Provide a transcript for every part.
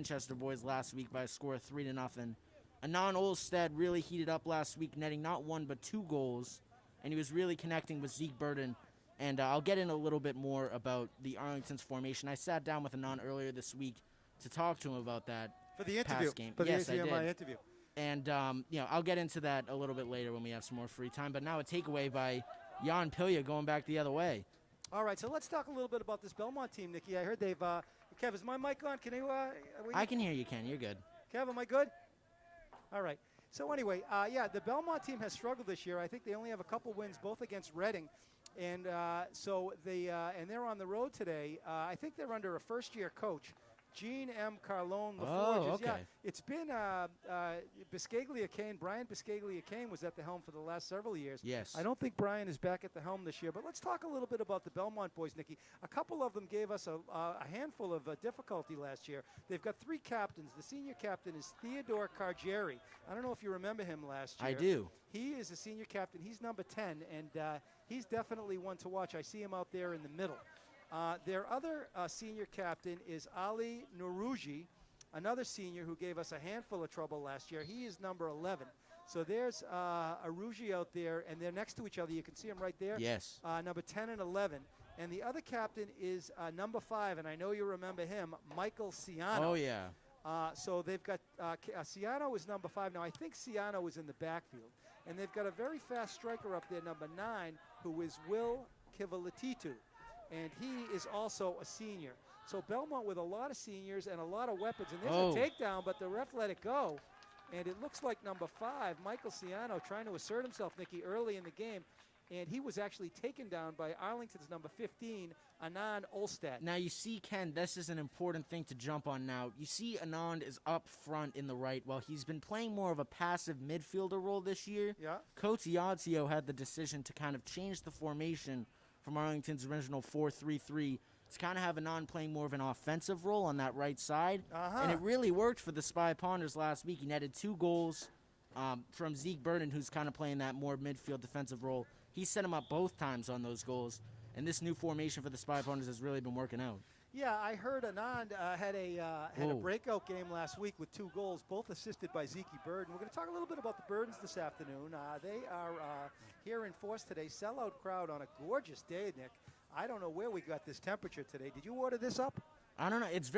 Winchester boys last week by a score of 3-0. Anand Olstead really heated up last week, netting not 1 but 2 goals, and he was really connecting with Zeke Burden. And I'll get in a little bit more about the Arlington's formation. I sat down with Anand earlier this week to talk to him about that for the interview. past game. For the yes, ACMi interview. And I'll get into that a little bit later when we have some more free time. But now a takeaway by Jan Pilya going back the other way. All right, so let's talk a little bit about this Belmont team, Nikki. I heard they've Kev, is my mic on? Can you? I can hear you, Ken. You're good. Kev, am I good? All right. So anyway, the Belmont team has struggled this year. I think they only have a couple wins, both against Reading. And so they're on the road today. I think they're under a first-year coach, Gene M. Carlone. Okay. Yeah, it's been Biscaglia Kane. Brian Biscaglia Kane was at the helm for the last several years. Yes. I don't think Brian is back at the helm this year. But let's talk a little bit about the Belmont boys, Nikki. A couple of them gave us a handful of difficulty last year. They've got 3 captains. The senior captain is Theodore Cargieri. I don't know if you remember him last year. I do. He is a senior captain. He's number 10, and he's definitely one to watch. I see him out there in the middle. Their other senior captain is Ali Nourouji, another senior who gave us a handful of trouble last year. He is number 11. So there's Nourouji out there, and they're next to each other. You can see him right there. Yes. Number 10 and 11. And the other captain is number 5, and I know you remember him, Michael Ciano. Oh, yeah. So they've got Ciano is number 5. Now, I think Ciano is in the backfield. And they've got a very fast striker up there, number 9, who is Will Kivalatitu. And he is also a senior. So Belmont with a lot of seniors and a lot of weapons. And there's a takedown, but the ref let it go. And it looks like number 5, Michael Ciano, trying to assert himself, Nikki, early in the game. And he was actually taken down by Arlington's number 15, Anand Olstead. Now, you see, Ken, this is an important thing to jump on now. You see Anand is up front in the right. While he's been playing more of a passive midfielder role this year, Yeah. Coach Iazio had the decision to kind of change the formation from Arlington's original 4-3-3 to kind of have Anand playing more of an offensive role on that right side. And it really worked for the Spy Ponders last week. He netted 2 goals from Zeke Burden, who's kind of playing that more midfield defensive role. He set him up both times on those goals. And this new formation for the Spy Ponders has really been working out. Yeah, I heard Anand had a breakout game last week with 2 goals, both assisted by Zeke Burden. We're going to talk a little bit about the Burdens this afternoon. They are here in force today. Sellout crowd on a gorgeous day, Nick. I don't know where we got this temperature today. Did you order this up? I don't know. It's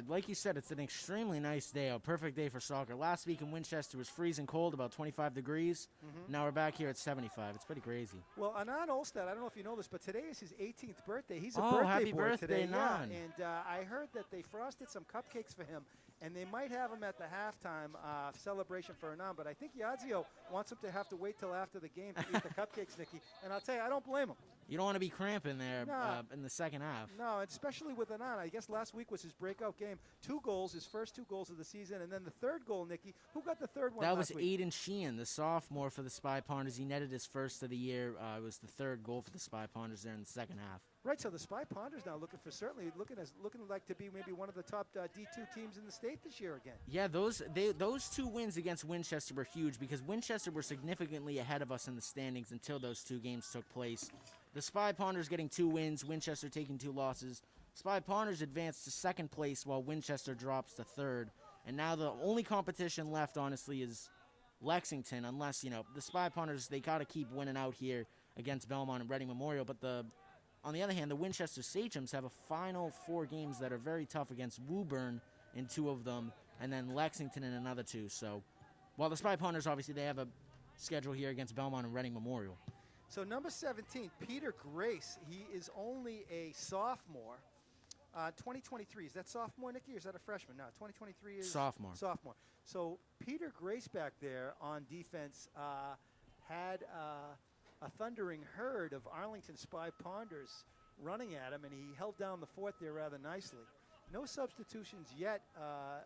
like you said, it's an extremely nice day, a perfect day for soccer. Last week in Winchester was freezing cold, about 25 degrees. Now we're back here at 75. It's pretty crazy. Well, Anand Olstead, I don't know if you know this, but today is his 18th birthday. He's a happy boy birthday, today. Anand. Yeah, and I heard that they frosted some cupcakes for him, and they might have him at the halftime celebration for Anand. But I think Iazio wants him to have to wait till after the game to eat the cupcakes, Nikki. And I'll tell you, I don't blame him. You don't want to be cramping there in the second half. No, especially with Anand. I guess last week was his breakout game. 2 goals, his first 2 goals of the season. And then the third goal, Nikki, who got the third one That last was week? Aiden Sheehan, the sophomore for the Spy Ponders. He netted his first of the year. It was the 3rd goal for the Spy Ponders there in the second half. Right, so the Spy Ponders now looking like to be maybe one of the top D2 teams in the state this year again. Yeah, those 2 wins against Winchester were huge because Winchester were significantly ahead of us in the standings until those 2 games took place. The Spy Ponders getting 2 wins, Winchester taking 2 losses. Spy Ponders advanced to 2nd place while Winchester drops to 3rd. And now the only competition left, honestly, is Lexington, unless, the Spy Ponders, they got to keep winning out here against Belmont and Reading Memorial. But on the other hand, the Winchester Sachems have a final 4 games that are very tough against Woburn in 2 of them, and then Lexington in another 2. So while the Spy Ponders, obviously, they have a schedule here against Belmont and Reading Memorial. So number 17, Peter Grace, he is only a sophomore. 2023, is that sophomore, Nikki, or is that a freshman? No, 2023 is sophomore. So Peter Grace back there on defense had a thundering herd of Arlington Spy Ponders running at him, and he held down the fort there rather nicely. No substitutions yet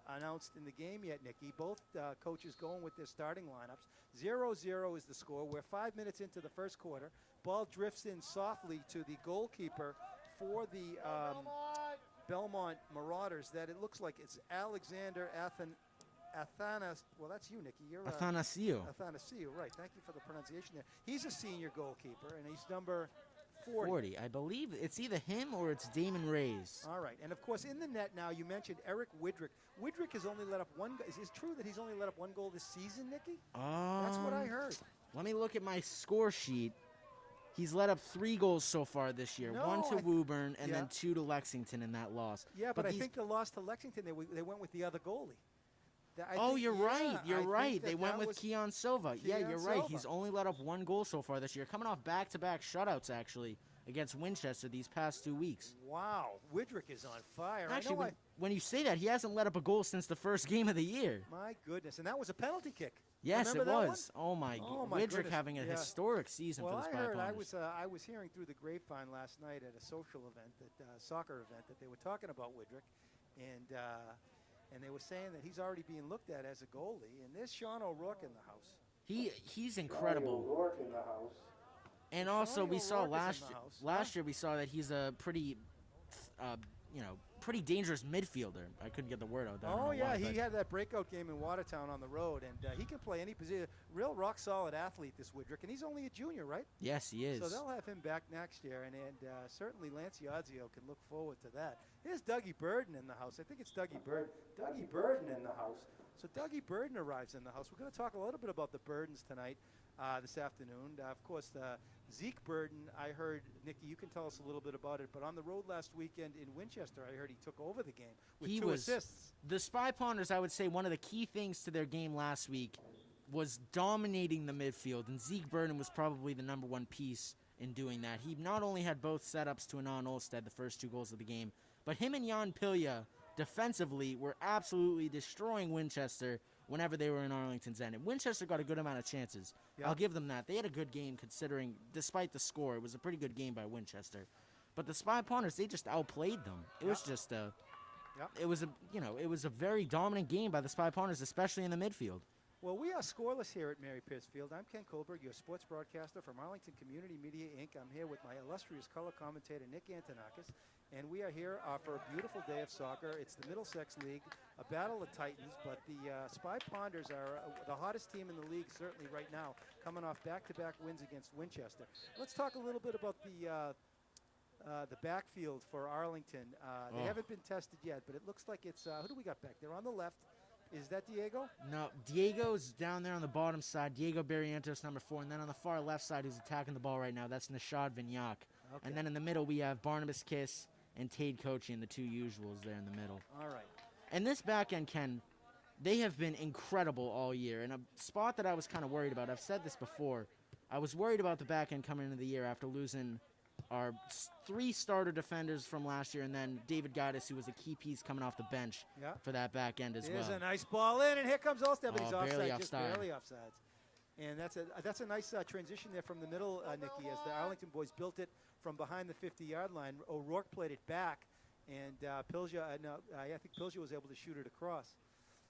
announced in the game yet, Nikki. Both coaches going with their starting lineups. 0-0 is the score. We're 5 minutes into the first quarter. Ball drifts in softly to the goalkeeper for the Belmont Marauders. That it looks like it's Alexander Athanas. Well, that's you, Nikki. You're Athanasio. Athanasio, right. Thank you for the pronunciation there. He's a senior goalkeeper, and he's number 40. I believe it's either him or it's Damon Reyes. All right. And, of course, in the net now, you mentioned Eric Widrick. Widrick has only let up one goal. Is it true that he's only let up one goal this season, Nicky? That's what I heard. Let me look at my score sheet. He's let up 3 goals so far this year. No, 1 to Woburn and then 2 to Lexington in that loss. Yeah, but I think the loss to Lexington, they went with the other goalie. You're right. You're right. They went with was Keon Silva. Yeah, you're right. Silva. He's only let up 1 goal so far this year, coming off back-to-back shutouts, actually, against Winchester these past 2 weeks. Wow. Widrick is on fire. Actually, when you say that, he hasn't let up a goal since the first game of the year. My goodness. And that was a penalty kick. Yes, Remember it that was. Oh, my my Widrick goodness. having a historic season for the Spy Ponders. I was hearing through the grapevine last night at a social event, soccer event, that they were talking about Widrick, and they were saying that he's already being looked at as a goalie. And there's Sean O'Rourke in the house. He's incredible. O'Rourke in the house. And also, we saw O'Rourke last year we saw that he's a pretty, pretty dangerous midfielder. I couldn't get the word out there. Oh, yeah, he had that breakout game in Watertown on the road, and he can play any position. Real rock-solid athlete, this Widrick, and he's only a junior, right? Yes, he is. So they'll have him back next year, and certainly Lance Iazio can look forward to that. Here's Dougie Burden in the house. I think it's Dougie Burden. Dougie Burden in the house. So Dougie Burden arrives in the house. We're going to talk a little bit about the Burdens tonight, this afternoon. Of course, Zeke Burden, I heard, Nikki, you can tell us a little bit about it, but on the road last weekend in Winchester, I heard he took over the game with 2 assists. The Spy Ponders, I would say, one of the key things to their game last week was dominating the midfield, and Zeke Burden was probably the #1 piece in doing that. He not only had both setups to Anand Olstead, the first 2 goals of the game, but him and Jan Pilya defensively were absolutely destroying Winchester whenever they were in Arlington's end. And Winchester got a good amount of chances. Yep. I'll give them that. They had a good game considering, despite the score, it was a pretty good game by Winchester. But the Spy Ponders, they just outplayed them. It was just it was a very dominant game by the Spy Ponders, especially in the midfield. Well, we are scoreless here at Mary Pierce Field. I'm Ken Kohlberg, your sports broadcaster from Arlington Community Media, Inc. I'm here with my illustrious color commentator, Nick Antonakas, and we are here for a beautiful day of soccer. It's the Middlesex League, a battle of titans, but the Spy Ponders are the hottest team in the league, certainly right now, coming off back-to-back wins against Winchester. Let's talk a little bit about the backfield for Arlington. They haven't been tested yet, but it looks like it's, who do we got back there on the left? Is that Diego? No, Diego's down there on the bottom side. Diego Barrientos, #4. And then on the far left side, who's attacking the ball right now, that's Nishad Vignac. Okay. And then in the middle, we have Barnabas Kiss and Tade Kochian, the 2 usuals there in the middle. All right. And this back end, Ken, they have been incredible all year. And a spot that I was kind of worried about, I've said this before, I was worried about the back end coming into the year after losing our 3 starter defenders from last year, and then David Gaddis, who was a key piece coming off the bench for that back end as well. There's a nice ball in, and here comes Olstead, but he's barely offside, just barely offsides. And that's a nice transition there from the middle, Nikki, as the Arlington boys built it from behind the 50-yard line. O'Rourke played it back, and I think Pilja was able to shoot it across.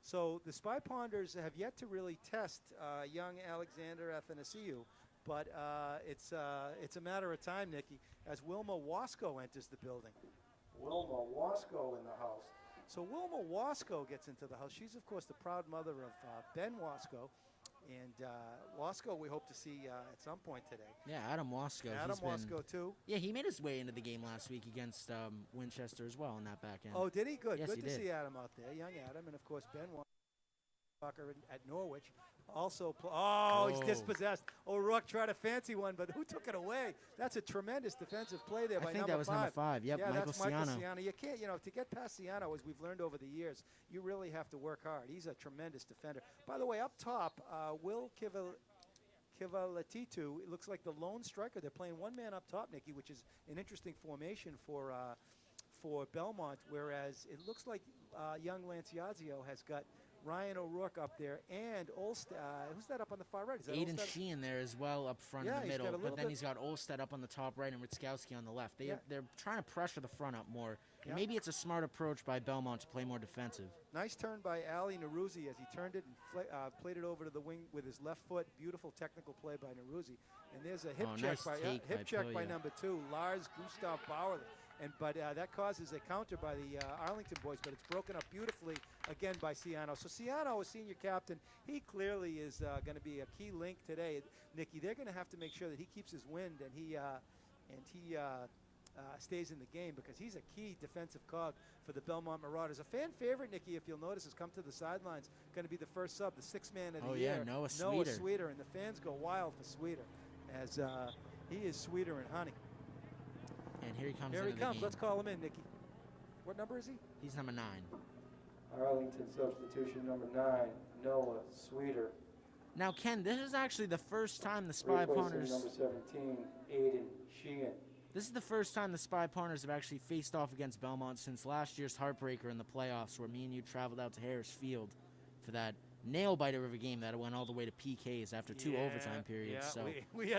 So the Spy Ponders have yet to really test young Alexander Athanasiou. But it's a matter of time, Nikki, as Wilma Wasco enters the building. Wilma Wasco in the house. So Wilma Wasco gets into the house. She's, of course, the proud mother of Ben Wasco. And Wasco we hope to see at some point today. Yeah, Adam Wasco. Adam Wasco, too. Yeah, he made his way into the game last week against Winchester as well in that back end. Oh, did he? Good. Yes, Good he to did. see Adam out there. Young Adam. And, of course, Ben Wasco at Norwich. Also, he's dispossessed. O'Rourke tried a fancy one, but who took it away? That's a tremendous defensive play there by number 5. I think that was number 5. Yep, yeah, Michael that's Michael Ciano. Ciano. You can't, to get past Ciano, as we've learned over the years, you really have to work hard. He's a tremendous defender. By the way, up top, Will Kivalatitu, it looks like the lone striker. They're playing one man up top, Nikki, which is an interesting formation for Belmont, whereas it looks like young Lance Iazio has got Ryan O'Rourke up there, and Olstead. Who's that up on the far right? Is that Aiden Olstead? Sheehan there as well up front in the middle, but then he's got Olstead up on the top right and Ritzkowski on the left. They're trying to pressure the front up more. And maybe it's a smart approach by Belmont to play more defensive. Nice turn by Ali Neruzzi as he turned it and played it over to the wing with his left foot. Beautiful technical play by Neruzzi. And there's a hip check by number 2, Lars Gustav Bauer. But that causes a counter by the Arlington boys, but it's broken up beautifully again by Ciano. So Ciano, a senior captain, he clearly is going to be a key link today. Nikki, they're going to have to make sure that he keeps his wind and he and he stays in the game because he's a key defensive cog for the Belmont Marauders. A fan favorite, Nikki, if you'll notice, has come to the sidelines. Going to be the first sub, the sixth man of the year. Yeah, Noah Sweeter, and the fans go wild for Sweeter, as he is sweeter and honey. And here he comes. Here he comes. Game. Let's call him in, Nikki. What number is he? He's number 9. Arlington substitution number 9, Noah Sweeter. Now, Ken, this is actually the first time the Spy Pawners. Number 17, Aiden Sheehan. This is the first time the Spy Pawners have actually faced off against Belmont since last year's heartbreaker in the playoffs, where me and you traveled out to Harris Field for that nail-biter of a game that went all the way to PKs after 2 overtime periods. Yeah,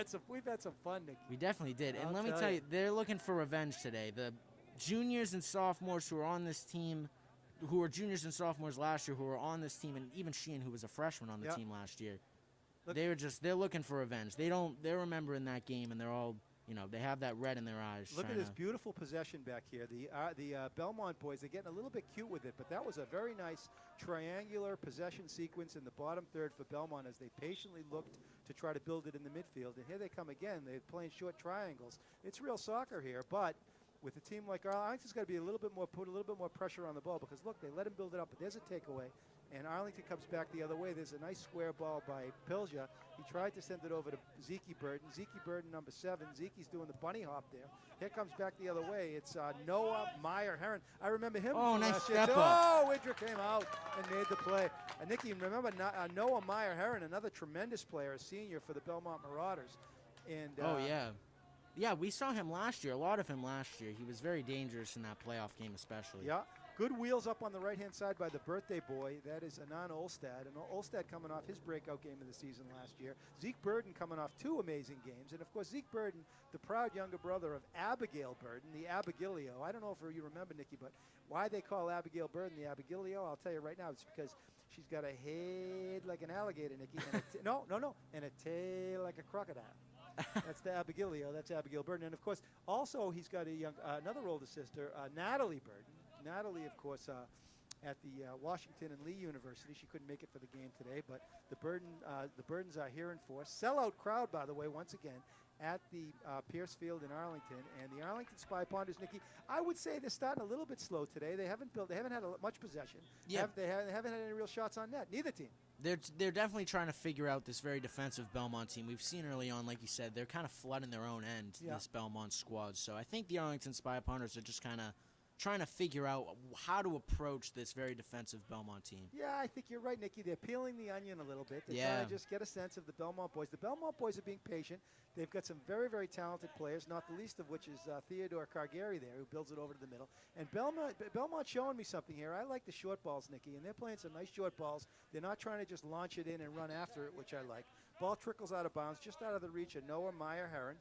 so we've had some fun, Nick. We definitely did. And let me tell you, they're looking for revenge today. The juniors and sophomores who are on this team, who were juniors and sophomores last year, who were on this team, and even Sheehan, who was a freshman on the team last year, they're looking for revenge. They're remembering that game, and they're all, they have that red in their eyes. Look at this beautiful possession back here. The Belmont boys, they're getting a little bit cute with it, but that was a very nice triangular possession sequence in the bottom third for Belmont as they patiently looked to try to build it in the midfield. And here they come again. They're playing short triangles. It's real soccer here, but with a team like Arlington's got to be put a little bit more pressure on the ball because, look, they let him build it up, but there's a takeaway. And Arlington comes back the other way. There's a nice square ball by Pilja. He tried to send it over to Zeke Burden. Zeke Burden, number 7. Zeke's doing the bunny hop there. Here comes back the other way. It's Noah Meyer-Heron. I remember him. Oh, nice step up. Oh, Widra came out and made the play. And Nikki, remember Noah Meyer-Heron, another tremendous player, a senior for the Belmont Marauders. And Yeah, we saw him last year, a lot of him last year. He was very dangerous in that playoff game especially. Yeah. Good wheels up on the right-hand side by the birthday boy. That is Anand Olstad. And Olstad coming off his breakout game of the season last year. Zeke Burden coming off 2 amazing games. And, of course, Zeke Burden, the proud younger brother of Abigail Burden, the Abigilio. I don't know if you remember, Nikki, but why they call Abigail Burden the Abigilio, I'll tell you right now. It's because she's got a head like an alligator, Nikki. And and a tail like a crocodile. That's the Abigilio. That's Abigail Burden. And, of course, also he's got another older sister, Natalie Burden. Natalie, of course, at the Washington and Lee University. She couldn't make it for the game today, but the Burdens are here in force. Sellout crowd, by the way, once again, at the Pierce Field in Arlington. And the Arlington Spy Ponders, Nikki, I would say they're starting a little bit slow today. They haven't had much possession. Yeah. They haven't had any real shots on net. Neither team. They're definitely trying to figure out this very defensive Belmont team. We've seen early on, like you said, they're kind of flooding their own end, this Belmont squad. So I think the Arlington Spy Ponders are just kind of trying to figure out how to approach this very defensive Belmont team. Yeah, I think you're right, Nikki. They're peeling the onion a little bit. They're trying to just get a sense of the Belmont boys. The Belmont boys are being patient. They've got some very, very talented players, not the least of which is Theodore Cargari there, who builds it over to the middle. And Belmont showing me something here. I like the short balls, Nikki, and they're playing some nice short balls. They're not trying to just launch it in and run after it, which I like. Ball trickles out of bounds, just out of the reach of Noah Meyer-Heron.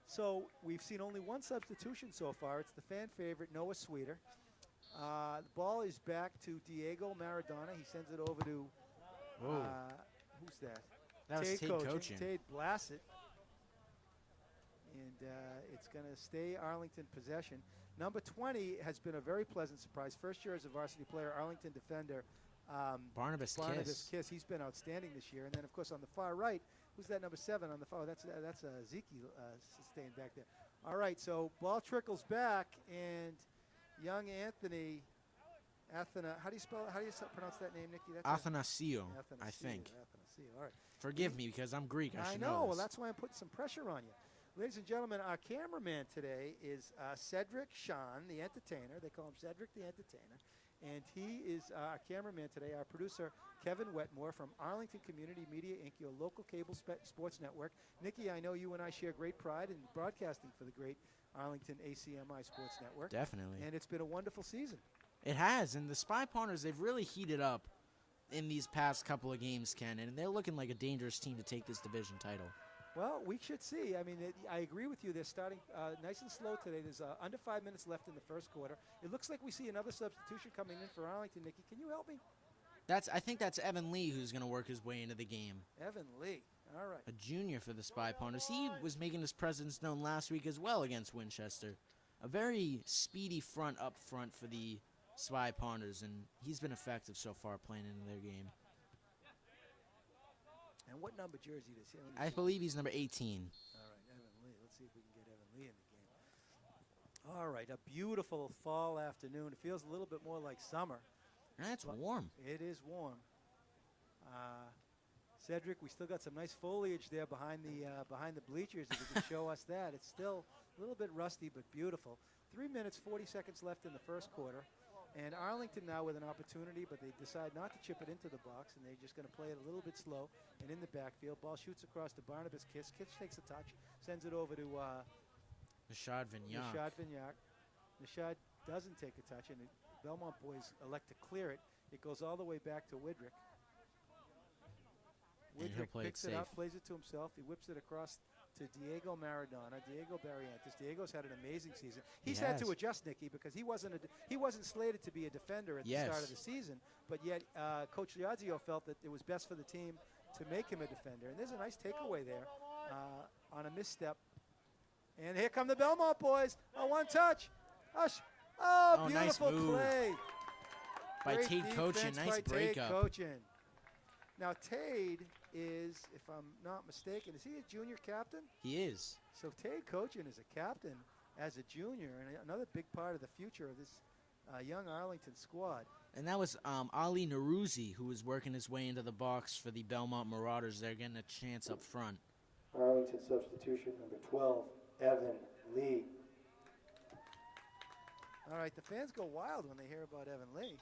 So we've seen only one substitution so far. It's the fan favorite, Noah Sweeter. The ball is back to Diego Maradona. He sends it over to, who's that? That was Tate coaching. Tate Blassett. And it's going to stay Arlington possession. Number 20 has been a very pleasant surprise. First year as a varsity player, Arlington defender. Barnabas Kiss. He's been outstanding this year. And then, of course, on the far right, who's that number 7 on the far? That's Ezekiel staying back there. All right, so ball trickles back, and young Anthony, how do you pronounce that name, Nikki? Athanasio, I think. Athanasio, all right. Forgive me because I'm Greek. I should know know. this. Well, that's why I'm putting some pressure on you. Ladies and gentlemen, our cameraman today is Cedric Sean, the entertainer. They call him Cedric the Entertainer. And he is our cameraman today, our producer, Kevin Wetmore from Arlington Community Media, Inc., your local cable sports network. Nikki, I know you and I share great pride in broadcasting for the great Arlington ACMi Sports Network. Definitely. And it's been a wonderful season. It has, and the Spy Pawners, they've really heated up in these past couple of games, Ken, and they're looking like a dangerous team to take this division title. Well, we should see. I mean, I agree with you. They're starting nice and slow today. There's under 5 minutes left in the first quarter. It looks like we see another substitution coming in for Arlington. Nikki, can you help me? I think that's Evan Lee who's going to work his way into the game. Evan Lee. All right. A junior for the Spy Pawners. He was making his presence known last week as well against Winchester. A very speedy front up front for the Spy Pawners, and he's been effective so far playing into their game. And what number jersey does he? Let me I see. believe he's number 18. All right, Evan Lee. Let's see if we can get Evan Lee in the game. All right, a beautiful fall afternoon. It feels a little bit more like summer. And it's warm. It is warm. Cedric, we still got some nice foliage there behind the bleachers. If you can show us that, it's still a little bit rusty but beautiful. 3 minutes 40 seconds left in the first quarter, and Arlington now with an opportunity, but they decide not to chip it into the box, and they're just going to play it a little bit slow and in the backfield. Ball shoots across to Barnabas Kiss. Kiss takes a touch, sends it over to Nishad Vignac. Nishad doesn't take a touch, and the Belmont boys elect to clear it. It goes all the way back to Widrick. And he'll play picks it it up, safe. plays it to himself. He whips it across to Diego Maradona, Diego Barrientos. Diego's had an amazing season. He's had to adjust, Nicky, because he wasn't slated to be a defender at the start of the season, but yet Coach Liazio felt that it was best for the team to make him a defender. And there's a nice takeaway there on a misstep. And here come the Belmont boys. A one touch. Oh, beautiful nice move play. by Great Tate Cochin. defense Nice by breakup. Tate Cochin. Now, Tate is, if I'm not mistaken, is he a junior captain? He is. So Tate Cochin is a captain as a junior and another big part of the future of this young Arlington squad. And that was Ali Naruzi, who was working his way into the box for the Belmont Marauders. They're getting a chance up front. Arlington substitution number 12, Evan Lee. All right, the fans go wild when they hear about Evan Lee.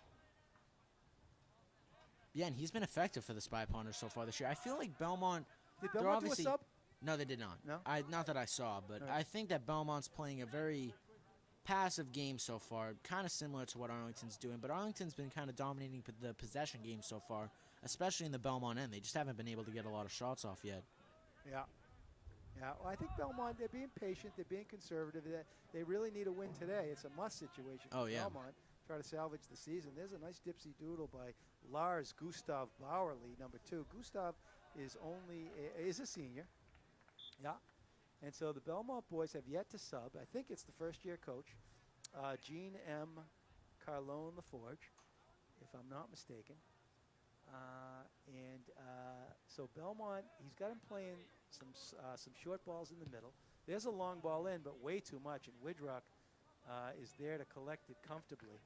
Yeah, and he's been effective for the Spy Ponders so far this year. I feel like Belmont... Did they're Belmont do a obviously sub? No, they did not. No? Not that I saw, but Right. I think that Belmont's playing a very passive game so far, kind of similar to what Arlington's doing. But Arlington's been kind of dominating the possession game so far, especially in the Belmont end. They just haven't been able to get a lot of shots off yet. Yeah. Yeah, well, I think Belmont, they're being patient, they're being conservative. They really need a win today. It's a must situation for Belmont. Try to salvage the season. There's a nice dipsy doodle by Lars Gustav Bauerle, number 2. Gustav is a senior. Yeah. And so the Belmont boys have yet to sub. I think it's the first-year coach, Gene M. Carlone LaForge, if I'm not mistaken. So Belmont, he's got him playing some short balls in the middle. There's a long ball in, but way too much, and Widrock is there to collect it comfortably.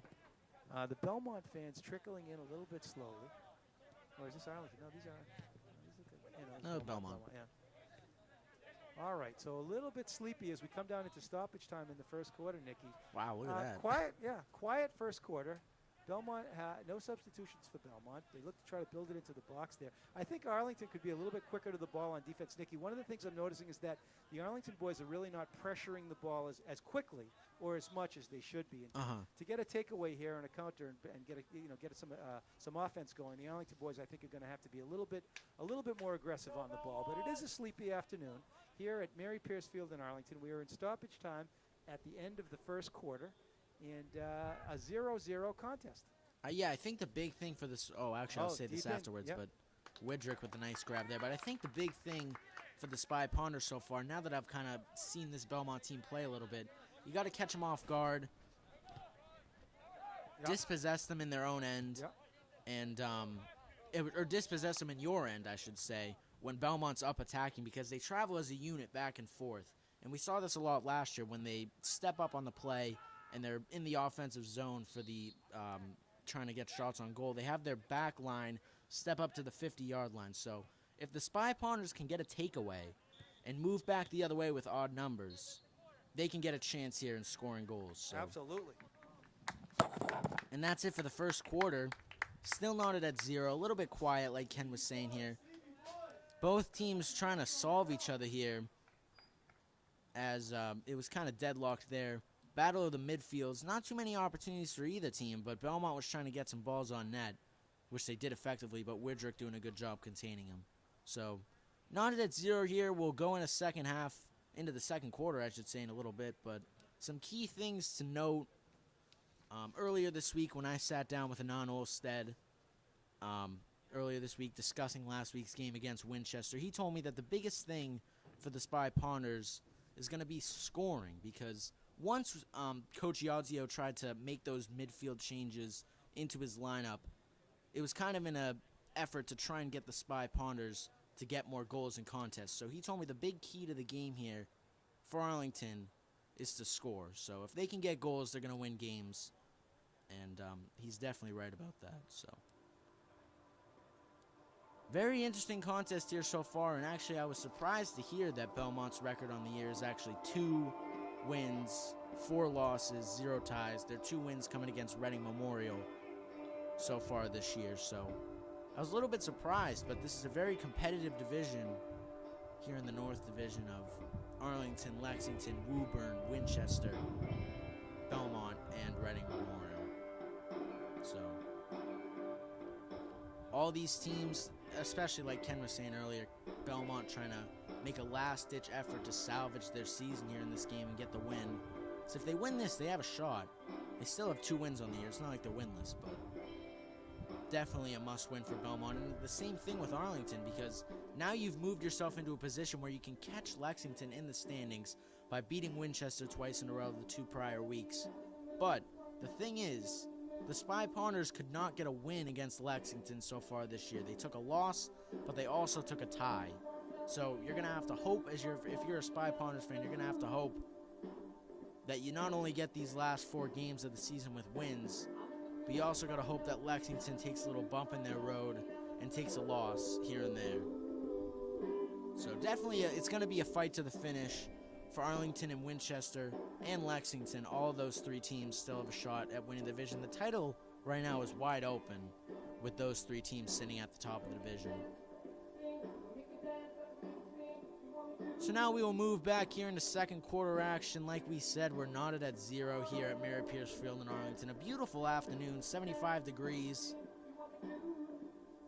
The Belmont fans trickling in a little bit slowly. Or is this Arlington? No, these are Belmont. Yeah. All right, so a little bit sleepy as we come down into stoppage time in the first quarter, Nicky. Wow, look at that. Quiet first quarter. Belmont, no substitutions for Belmont. They look to try to build it into the box there. I think Arlington could be a little bit quicker to the ball on defense. Nicky, one of the things I'm noticing is that the Arlington boys are really not pressuring the ball as quickly or as much as they should be. And to get a takeaway here and a counter and get some offense going, the Arlington boys I think are going to have to be a little bit more aggressive on the ball. But it is a sleepy afternoon here at Mary Pierce Field in Arlington. We are in stoppage time at the end of the first quarter. And a 0-0 contest. Yeah, I think the big thing for this... Oh, actually, I'll say this afterwards, but Widrick with a nice grab there. But I think the big thing for the Spy Ponders so far, now that I've kind of seen this Belmont team play a little bit, you got to catch them off guard, dispossess them in their own end, and or dispossess them in your end, I should say, when Belmont's up attacking, because they travel as a unit back and forth. And we saw this a lot last year when they step up on the play and they're in the offensive zone for the trying to get shots on goal. They have their back line step up to the 50-yard line. So if the Spy Ponders can get a takeaway and move back the other way with odd numbers, they can get a chance here in scoring goals. So. Absolutely. And that's it for the first quarter. Still knotted at 0. A little bit quiet, like Ken was saying here. Both teams trying to solve each other here, as it was kind of deadlocked there. Battle of the midfields. Not too many opportunities for either team, but Belmont was trying to get some balls on net, which they did effectively, but Widrick doing a good job containing him. So, knotted at 0 here. We'll go in a second half, into the second quarter, I should say, in a little bit. But some key things to note. Earlier this week, when I sat down with Anon Olstead, earlier this week discussing last week's game against Winchester, he told me that the biggest thing for the Spy Ponders is going to be scoring, because once Coach Iazio tried to make those midfield changes into his lineup, it was kind of in an effort to try and get the Spy Ponders to get more goals in contests. So he told me the big key to the game here for Arlington is to score. So if they can get goals, they're going to win games. And he's definitely right about that. So very interesting contest here so far. And actually, I was surprised to hear that Belmont's record on the year is actually 2 wins, 4 losses, 0 ties. Their 2 wins coming against Reading Memorial so far this year. So I was a little bit surprised, but this is a very competitive division here in the North Division of Arlington, Lexington, Woburn, Winchester, Belmont, and Reading Memorial. So all these teams, especially like Ken was saying earlier, Belmont trying to make a last-ditch effort to salvage their season here in this game and get the win. So if they win this, they have a shot. They still have 2 wins on the year. It's not like they're winless, but definitely a must-win for Belmont. And the same thing with Arlington, because now you've moved yourself into a position where you can catch Lexington in the standings by beating Winchester twice in a row the 2 prior weeks. But the thing is, the Spy Ponders could not get a win against Lexington so far this year. They took a loss, but they also took a tie. So you're going to have to hope, if you're a Spy Ponders fan, you're going to have to hope that you not only get these last 4 games of the season with wins, but you also got to hope that Lexington takes a little bump in their road and takes a loss here and there. So definitely it's going to be a fight to the finish for Arlington and Winchester and Lexington. All of those 3 teams still have a shot at winning the division. The title right now is wide open with those 3 teams sitting at the top of the division. So now we will move back here into second quarter action. Like we said, we're knotted at 0 here at Mary Pierce Field in Arlington. A beautiful afternoon, 75 degrees,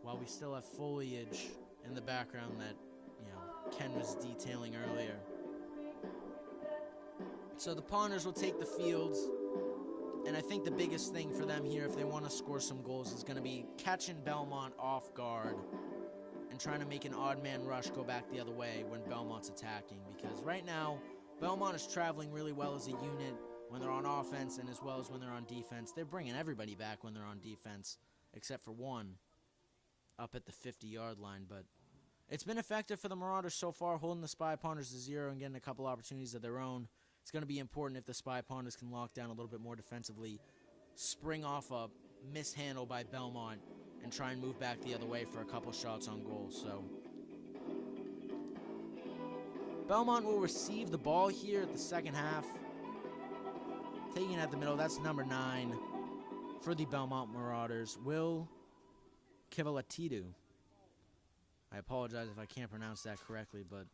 while we still have foliage in the background that, Ken was detailing earlier. So the Ponders will take the fields, and I think the biggest thing for them here, if they want to score some goals, is going to be catching Belmont off guard and trying to make an odd man rush go back the other way when Belmont's attacking. Because right now, Belmont is traveling really well as a unit when they're on offense and as well as when they're on defense. They're bringing everybody back when they're on defense, except for one up at the 50-yard line. But it's been effective for the Marauders so far, holding the Spy Ponders to 0 and getting a couple opportunities of their own. It's going to be important if the Spy Ponders can lock down a little bit more defensively, spring off a mishandle by Belmont, and try and move back the other way for a couple shots on goal. So Belmont will receive the ball here at the second half. Taking it at the middle, that's number 9 for the Belmont Marauders, Will Kivalatidu. I apologize if I can't pronounce that correctly, but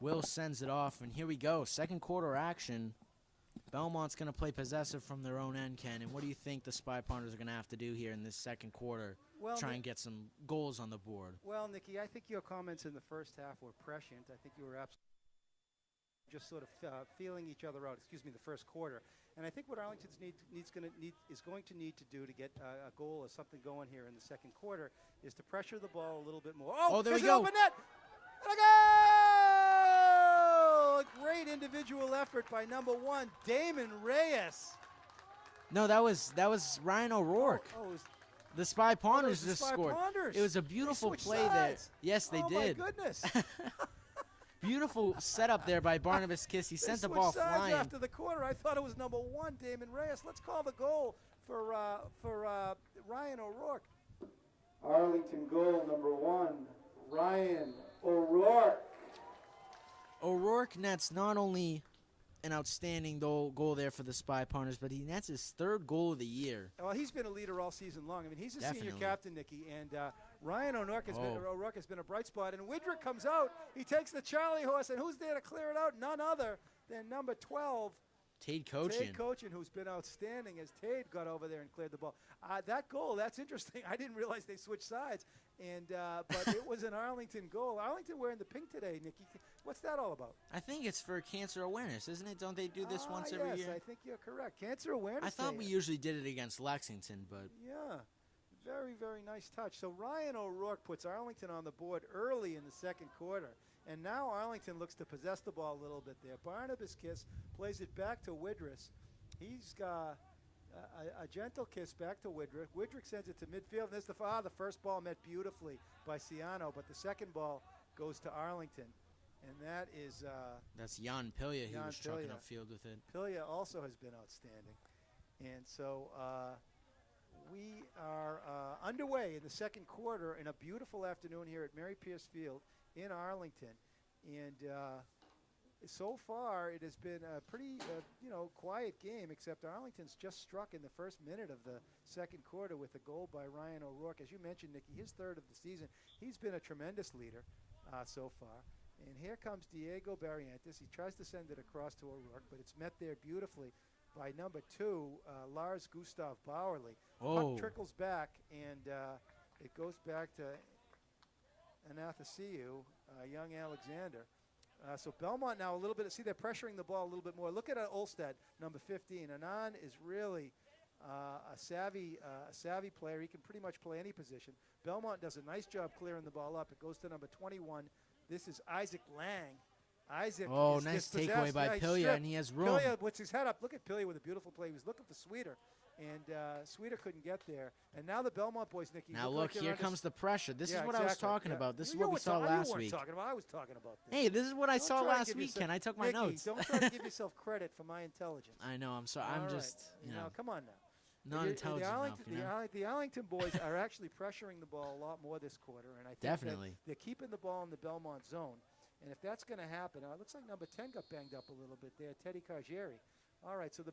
Will sends it off, and here we go. Second quarter action. Belmont's going to play possessive from their own end, Ken. And what do you think the Spy Ponders are going to have to do here in this second quarter? Well, try and get some goals on the board. Well, Nikki, I think your comments in the first half were prescient. I think you were absolutely just sort of feeling each other out. Excuse me, the first quarter. And I think what Arlington's is going to need to do to get a goal or something going here in the second quarter is to pressure the ball a little bit more. Oh, there we there's go. An open net. And a goal! A great individual effort by number 1, Damon Reyes. No, that was Ryan O'Rourke. Oh, it was the Spy Ponders the just Spy scored. Ponders. It was a beautiful They switched play sides. there. Yes, they did. Oh, my goodness. Beautiful setup there by Barnabas Kiss. He sent the ball switched sides flying. after the quarter. I thought it was number 1, Damon Reyes. Let's call the goal for Ryan O'Rourke. Arlington goal number 1, Ryan O'Rourke. O'Rourke nets not only an outstanding goal there for the Spy Ponders, but he nets his 3rd goal of the year. Well, he's been a leader all season long. I mean, he's a Definitely. senior captain, Nikki, and Ryan O'Rourke has been a bright spot. And Widrick comes out. He takes the Charlie horse, and who's there to clear it out? None other than number 12, Tade Cochin, who's been outstanding as Tade got over there and cleared the ball. That goal, that's interesting. I didn't realize they switched sides, but it was an Arlington goal. Arlington wearing the pink today, Nikki. What's that all about? I think it's for cancer awareness, isn't it? Don't they do this once every year? Yes, I think you're correct. Cancer awareness. I thought Day. we usually did it against Lexington, but Yeah, very, very nice touch. So Ryan O'Rourke puts Arlington on the board early in the second quarter. And now Arlington looks to possess the ball a little bit there. Barnabas Kiss plays it back to Widris. He's A gentle kiss back to Widrick. Widrick sends it to midfield. And there's the first ball met beautifully by Ciano, but the second ball goes to Arlington. And that is... That's Jan Pilya. He Jan was trucking Pilya. upfield with it. Pilya also has been outstanding. And so we are underway in the second quarter in a beautiful afternoon here at Mary Pierce Field in Arlington. And so far it has been a pretty, quiet game, except Arlington's just struck in the first minute of the second quarter with a goal by Ryan O'Rourke. As you mentioned, Nikki, his third of the season. He's been a tremendous leader so far. And here comes Diego Barrientos. He tries to send it across to O'Rourke, but it's met there beautifully by number 2, Lars Gustav Bauerle. Puck trickles back, and it goes back to Anathasiou, young Alexander. So Belmont now a little bit, see they're pressuring the ball a little bit more. Look at Olstad, number 15. Anand is really a savvy player. He can pretty much play any position. Belmont does a nice job clearing the ball up. It goes to number 21. This is Isaac Lang. Isaac is nice dispossessed. takeaway by Pilya, and he has room. Pilya puts his head up. Look at Pilya with a beautiful play. He was looking for Sweeter, and Sweeter couldn't get there. And now the Belmont boys, Nikki. Now look, here comes the pressure. This is what I was talking about. This is what we saw you last weren't week. talking about. I was talking about this. Hey, this is what I saw try to last give weekend. I took my Nikki, notes. Don't try to give yourself credit for my intelligence. I know. I'm sorry. All I'm right. just, Come on now. not intelligent enough. The Arlington boys are actually pressuring the ball a lot more this quarter, and I think Definitely. that they're keeping the ball in the Belmont zone. And if that's going to happen, it looks like number 10 got banged up a little bit there, Teddy Cargieri. All right, so the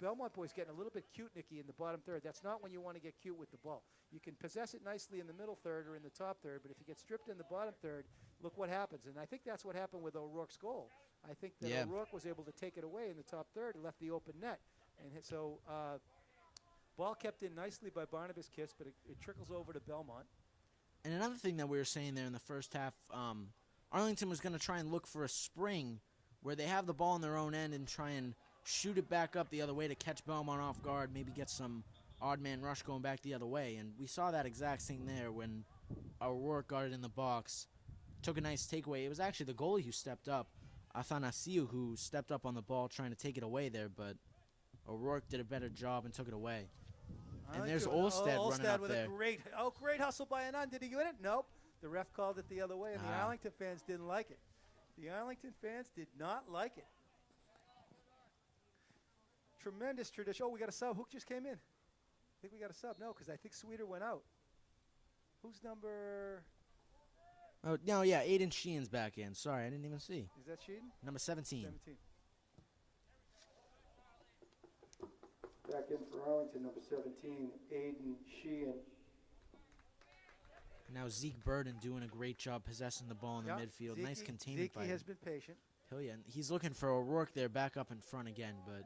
Belmont boys getting a little bit cute, Nikki, in the bottom third. That's not when you want to get cute with the ball. You can possess it nicely in the middle third or in the top third, but if you get stripped in the bottom third, look what happens. And I think that's what happened with O'Rourke's goal. I think that O'Rourke was able to take it away in the top third and left the open net. And so ball kept in nicely by Barnabas Kiss, but it trickles over to Belmont. And another thing that we were saying there in the first half, Arlington was going to try and look for a spring where they have the ball in their own end and try and shoot it back up the other way to catch Belmont off guard, maybe get some odd man rush going back the other way. And we saw that exact thing there when O'Rourke got it in the box, took a nice takeaway. It was actually the goalie who stepped up, Athanasiou, who stepped up on the ball trying to take it away there, but O'Rourke did a better job and took it away. And there's Olstad running up with there. a great hustle by Anand. Did he win it? Nope. The ref called it the other way, and the Arlington fans didn't like it. The Arlington fans did not like it. Tremendous tradition. Oh, we got a sub. Who just came in? I think we got a sub. No, because I think Sweeter went out. Who's number? Oh, no, yeah, Aiden Sheehan's back in. Sorry, I didn't even see. Is that Sheehan? Number 17. 17. Back in for Arlington, number 17, Aiden Sheehan. Now Zeke Burden doing a great job possessing the ball in the midfield. Nice containment by Zeke has been patient. Pilya. He's looking for O'Rourke there back up in front again, but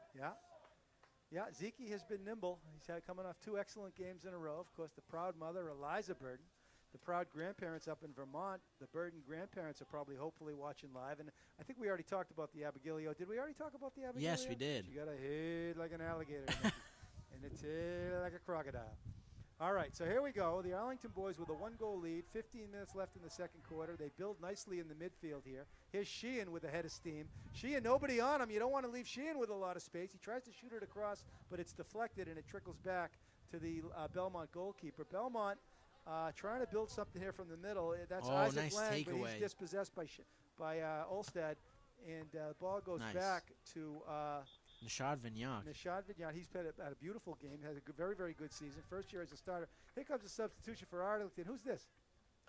Yeah, Zeke has been nimble. He's coming off 2 excellent games in a row. Of course, the proud mother, Eliza Burden. The proud grandparents up in Vermont, the Burden grandparents are probably hopefully watching live. And I think we already talked about the Abigilio. Did we already talk about the Abigilio? Yes, we did. She got a head like an alligator and a tail like a crocodile. All right, so here we go. The Arlington boys with a 1-goal lead, 15 minutes left in the second quarter. They build nicely in the midfield here. Here's Sheehan with a head of steam. Sheehan, nobody on him. You don't want to leave Sheehan with a lot of space. He tries to shoot it across, but it's deflected, and it trickles back to the Belmont goalkeeper. Belmont trying to build something here from the middle. That's Isaac nice Lang, but takeaway. he's dispossessed by Olstad, and the ball goes back to Nishad Vignac. Nishad Vignac. He's had a beautiful game. Has a very, very good season. First year as a starter. Here comes a substitution for Arlington. Who's this?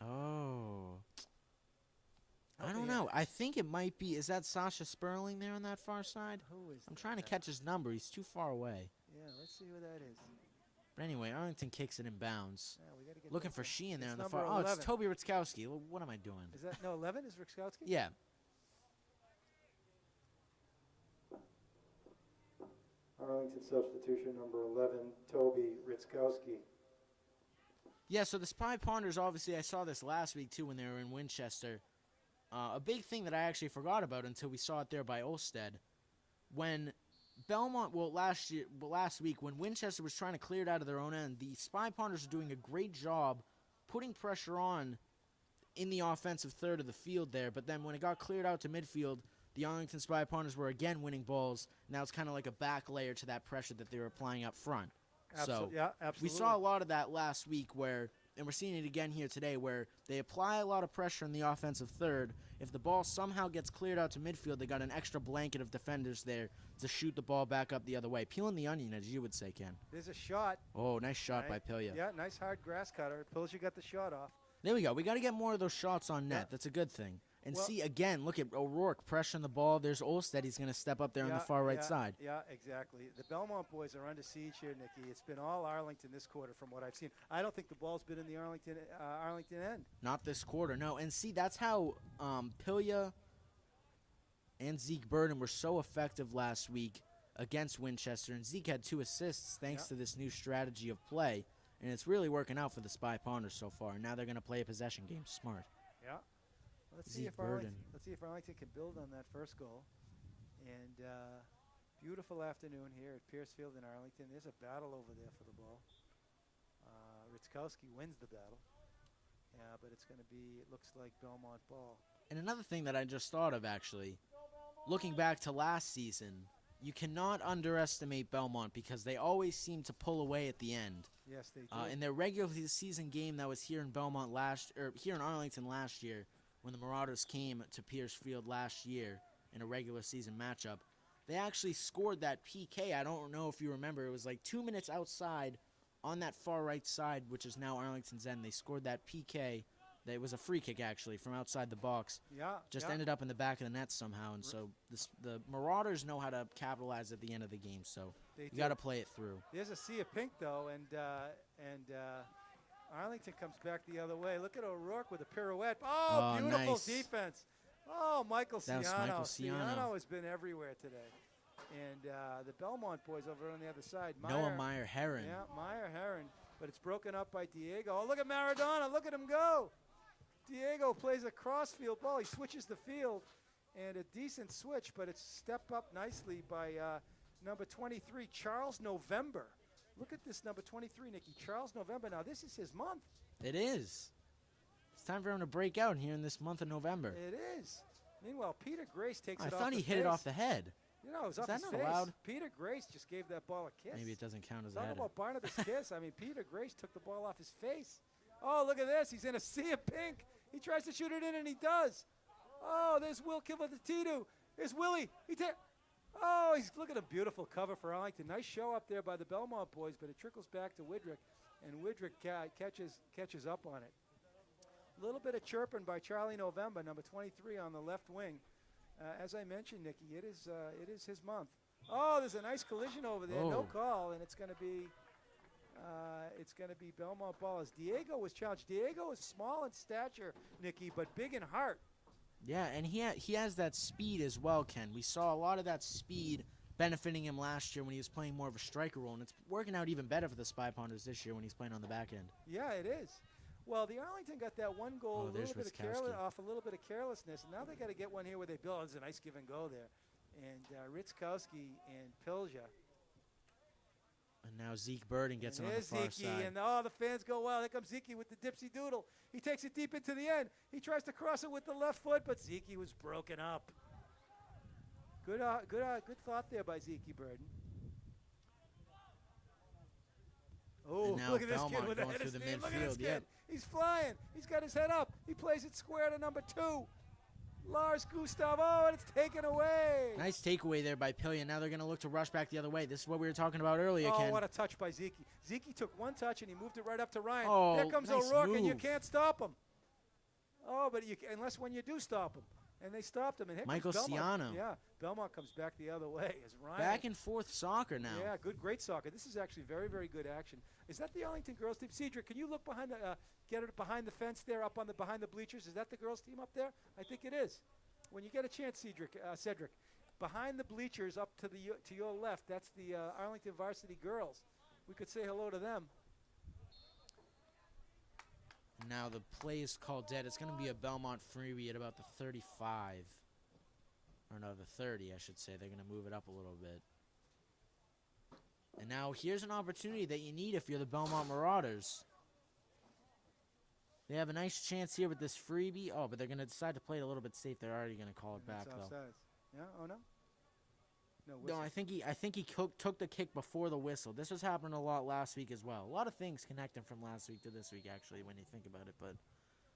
Oh. I don't know. I think it might be. Is that Sasha Sperling there on that far side? Who is I'm trying to catch his number. He's too far away. Yeah, let's see who that is. But anyway, Arlington kicks it in bounds. Yeah, we gotta get Looking this for one. Sheehan there It's on the far. number Oh, 11. it's Toby Ritzkowski. What am I doing? Is that 11 is Rikskowski? Yeah. Arlington substitution, number 11, Toby Ritzkowski. Yeah, so the Spy Ponders, obviously, I saw this last week, too, when they were in Winchester. A big thing that I actually forgot about until we saw it there by Olstad. When Belmont, last week, when Winchester was trying to clear it out of their own end, the Spy Ponders are doing a great job putting pressure on in the offensive third of the field there. But then when it got cleared out to midfield, the Arlington Spy Partners were again winning balls. Now it's kind of like a back layer to that pressure that they were applying up front. So Yeah, absolutely. we saw a lot of that last week and we're seeing it again here today, where they apply a lot of pressure in the offensive third. If the ball somehow gets cleared out to midfield, they got an extra blanket of defenders there to shoot the ball back up the other way. Peeling the onion, as you would say, Ken. There's a shot. Oh, nice shot by Pilya. Yeah, nice hard grass cutter. Pilya got the shot off. There we go. We got to get more of those shots on net. Yeah. That's a good thing. And Well, see, again, look at O'Rourke pressuring the ball. There's Olstead. He's going to step up there on the far right side. Yeah, exactly. The Belmont boys are under siege here, Nicky. It's been all Arlington this quarter from what I've seen. I don't think the ball's been in the Arlington end. Not this quarter, no. And see, that's how Pilya and Zeke Burden were so effective last week against Winchester. And Zeke had 2 assists thanks to this new strategy of play. And it's really working out for the Spy Ponders so far. Now they're going to play a possession game. Smart. Yeah. Let's Zeke see if Burden. Arlington can build on that first goal. And beautiful afternoon here at Pierce Field in Arlington. There's a battle over there for the ball. Ritzkowski wins the battle. Yeah, but it's going to be, it looks like Belmont ball. And another thing that I just thought of, actually, looking back to last season, you cannot underestimate Belmont because they always seem to pull away at the end. Yes, they do. In their regular season game that was here in here in Arlington last year, when the Marauders came to Pierce Field last year in a regular season matchup, they actually scored that PK. I don't know if you remember. It was like 2 minutes outside on that far right side, which is now Arlington's end. They scored that PK. That was a free kick, actually, from outside the box. Yeah. Just ended up in the back of the net somehow. And so the Marauders know how to capitalize at the end of the game. So you got to play it through. There's a sea of pink, though, and Arlington comes back the other way. Look at O'Rourke with a pirouette. Oh, beautiful nice defense. Oh, Michael That was Ciano. Michael Ciano. Ciano has been everywhere today. And the Belmont boys over on the other side. Noah Meyer-Herron. Yeah, Meyer-Herron. But it's broken up by Diego. Oh, look at Maradona. Look at him go. Diego plays a cross-field ball. He switches the field. And a decent switch, but it's stepped up nicely by number 23, Charles November. Look at this number 23, Nicky. Charles November. Now, this is his month. It is. It's time for him to break out here in this month of November. It is. Meanwhile, Peter Grace takes I it off thought he the hit face. it off the head. You know, it was Is off that his not face. allowed? Peter Grace just gave that ball a kiss. Maybe it doesn't count as a Talk header. about Barnabas kiss. I mean, Peter Grace took the ball off his face. Oh, look at this. He's in a sea of pink. He tries to shoot it in, and he does. Oh, there's Will Kivatatidu. There's Willie. Oh, look at a beautiful cover for Arlington. Nice show up there by the Belmont boys, but it trickles back to Widrick, and Widrick catches up on it. A little bit of chirping by Charlie November, number 23 on the left wing. As I mentioned, Nicky, it is his month. Oh, there's a nice collision over there, no call, and it's going to be Belmont ball as Diego was challenged. Diego is small in stature, Nicky, but big in heart. Yeah, and he has that speed as well, Ken. We saw a lot of that speed benefiting him last year when he was playing more of a striker role, and it's working out even better for the Spy Ponders this year when he's playing on the back end. Yeah, it is. Well, the Arlington got that one goal off a little bit of carelessness, and now they got to get one here where they build. It's a nice give and go there. And Ritzkowski and Pilja. And now Zeke Burden gets it on the far Zeke, side. and the fans go wild. Here comes Zeke with the dipsy doodle. He takes it deep into the end. He tries to cross it with the left foot, but Zeke was broken up. Good thought there by Zeke Burden. Oh, now look at this Belmont kid with going the head through of the steam. Look at this midfield, kid. yep. He's flying. He's got his head up. He plays it square to number 2. Lars Gustav. Oh, and it's taken away. Nice takeaway there by Pilya. Now they're going to look to rush back the other way. This is what we were talking about earlier, Oh, Ken. what a touch by Zeke. Zeke took one touch, and he moved it right up to Ryan. Oh, There comes nice O'Rourke, and you move. can't stop him. Oh, but unless when you do stop him. And they stopped him. And here Michael comes Belmont. Ciano. Yeah, Belmont comes back the other way as Ryan. Back and forth soccer now. Yeah, great soccer. This is actually very, very good action. Is that the Arlington girls team? Cedric, can you look behind get it behind the fence there, up on behind the bleachers? Is that the girls team up there? I think it is. When you get a chance, Cedric, behind the bleachers up to your left, that's the Arlington Varsity girls. We could say hello to them. Now the play is called dead. It's going to be a Belmont freebie at about the 35. Or no, the 30, I should say. They're going to move it up a little bit. And now here's an opportunity that you need if you're the Belmont Marauders. They have a nice chance here with this freebie. Oh, but they're going to decide to play it a little bit safe. They're already going to call it back, though. Yeah. Oh no. No. No, Whistle. I think he took the kick before the whistle. This was happening a lot last week as well. A lot of things connecting from last week to this week, actually, when you think about it. But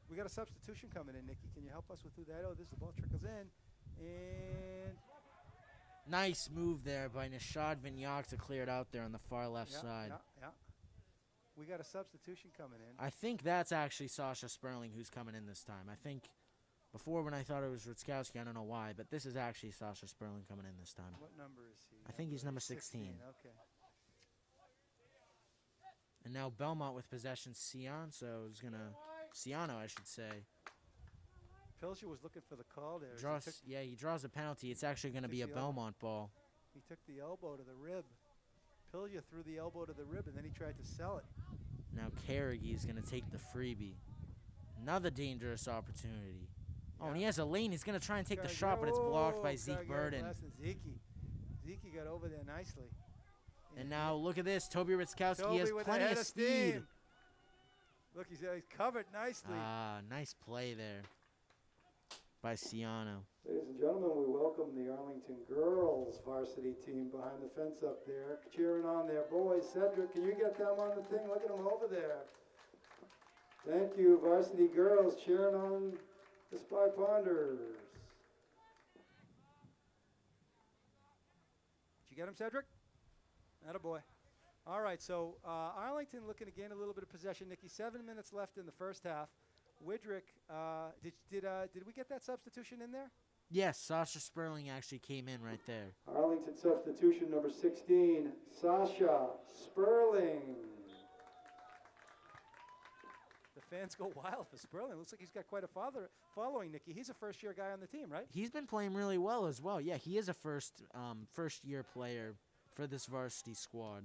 We got a substitution coming in, Nikki. Can you help us with who that? Oh, this is the ball trickles in, and nice move there by Nishad Vignac to clear it out there on the far left side. Yeah. We got a substitution coming in. I think that's actually Sasha Sperling who's coming in this time. I think before when I thought it was Ritzkowski, I don't know why, but this is actually Sasha Sperling coming in this time. What number is he? I think he's number 16. Okay. And now Belmont with possession. Ciano, I should say. Pilger was looking for the call there. He draws a penalty. It's actually going to be a Belmont ball. He took the elbow to the rib. Pilger threw the elbow to the rib, and then he tried to sell it. Now Carrigy is going to take the freebie. Another dangerous opportunity. Oh, and he has a lane. He's going to try and take the shot, but it's blocked by Zeke Burden. Zeke got over there nicely. And now look at this. Toby Ritzkowski has with plenty a head of speed. Look, he's covered nicely. Nice play there by Ciano. Ladies and gentlemen, we welcome the Arlington girls varsity team behind the fence up there, cheering on their boys. Cedric, can you get them on the thing? Look at them over there. Thank you, varsity girls, cheering on the Spy Ponders. Did you get him, Cedric? Attaboy. All right, so Arlington looking to gain a little bit of possession. Nikki, 7 minutes left in the first half. Widrick, did we get that substitution in there? Yes, Sasha Sperling actually came in right there. Arlington substitution number 16, Sasha Sperling. The fans go wild for Sperling. Looks like he's got quite a following, Nikki. He's a first-year guy on the team, right? He's been playing really well as well. Yeah, he is a first-year player for this varsity squad.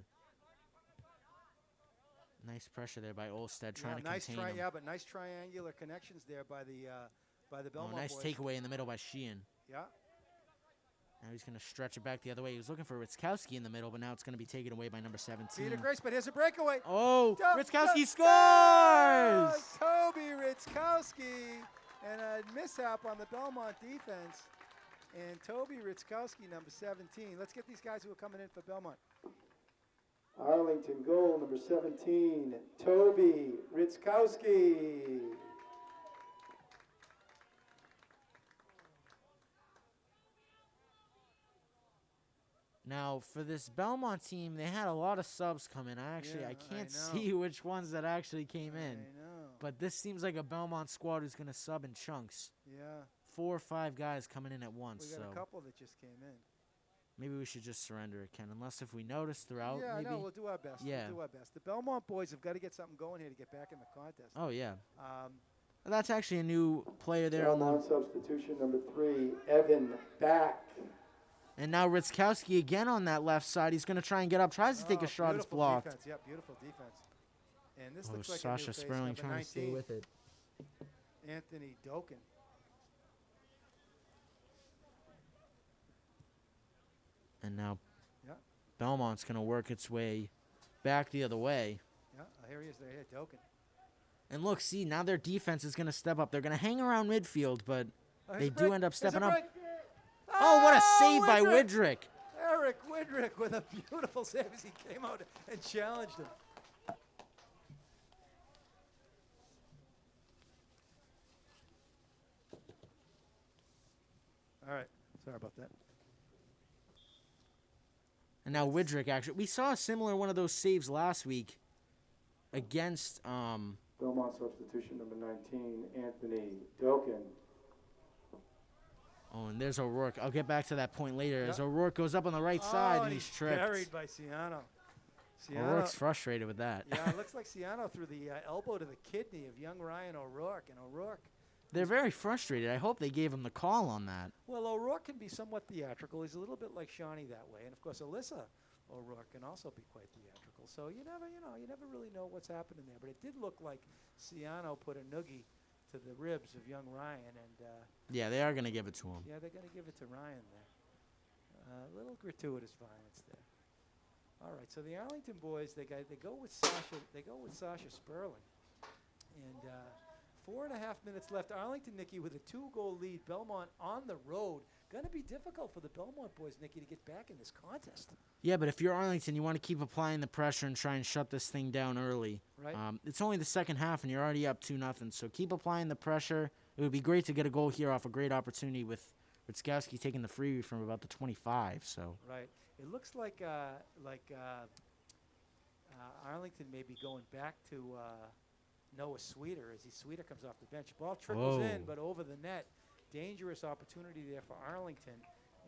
Nice pressure there by Olstead trying to contain him. Yeah, but nice triangular connections there by the Belmont nice boys. takeaway in the middle by Sheehan. Yeah. Now he's going to stretch it back the other way. He was looking for Ritzkowski in the middle, but now it's going to be taken away by number 17. Peter Grace, but here's a breakaway. Oh, Ritzkowski scores! Toby Ritzkowski, and a mishap on the Belmont defense. And Toby Ritzkowski, number 17. Let's get these guys who are coming in for Belmont. Arlington goal number 17, Toby Ritzkowski. Now, for this Belmont team, they had a lot of subs come in. I can't see which ones that actually came in. I know. But this seems like a Belmont squad who's going to sub in chunks. Yeah. 4 or 5 guys coming in at once. We got a couple that just came in. Maybe we should just surrender it, Ken, unless if we notice throughout. Yeah, maybe. I know. We'll do our best. Yeah. We'll do our best. The Belmont boys have got to get something going here to get back in the contest. Oh, yeah. That's actually a new player there. Belmont substitution number 3, Evan Back. And now Ritzkowski again on that left side. He's going to try and get up. Tries to take a shot. It's blocked. Defense. Yeah, beautiful defense. And this looks like Sasha a new face, Sperling number trying 19, to stay with it. Anthony Doken. And now Yeah. Belmont's going to work its way back the other way. Yeah, here he is. There, Doken. And look, see, now their defense is going to step up. They're going to hang around midfield, but they do end up stepping up. Oh, what a save by Widrick. Eric Widrick with a beautiful save as he came out and challenged him. All right. Sorry about that. And now Widrick, actually, we saw a similar one of those saves last week against Belmont substitution number 19, Anthony Doken. Oh, and there's O'Rourke. I'll get back to that point later. As O'Rourke goes up on the right side, and he's tripped. Carried by Ciano. O'Rourke's frustrated with that. Yeah, it looks like Ciano threw the elbow to the kidney of young Ryan O'Rourke. And O'Rourke. They're very frustrated. I hope they gave him the call on that. Well, O'Rourke can be somewhat theatrical. He's a little bit like Shawnee that way. And, of course, Alyssa O'Rourke can also be quite theatrical. So you never really know what's happening there. But it did look like Ciano put a noogie to the ribs of young Ryan. And yeah, they are going to give it to him. yeah, they're going to give it to Ryan there. A little gratuitous violence there. All right, so the Arlington boys, they go with Sasha. They go with Sasha Sperling, and 4.5 minutes left. Arlington, Nikki, with a 2-goal lead. Belmont on the road. Going to be difficult for the Belmont boys, Nikki, to get back in this contest. Yeah, but if you're Arlington, you want to keep applying the pressure and try and shut this thing down early. Right. It's only the second half, and you're already up 2-0, so keep applying the pressure. It would be great to get a goal here off a great opportunity with Witkowski taking the freebie from about the 25. So Right. It looks like Arlington may be going back to Noah Sweeter as Sweeter comes off the bench. Ball trickles in, but over the net. Dangerous opportunity there for Arlington.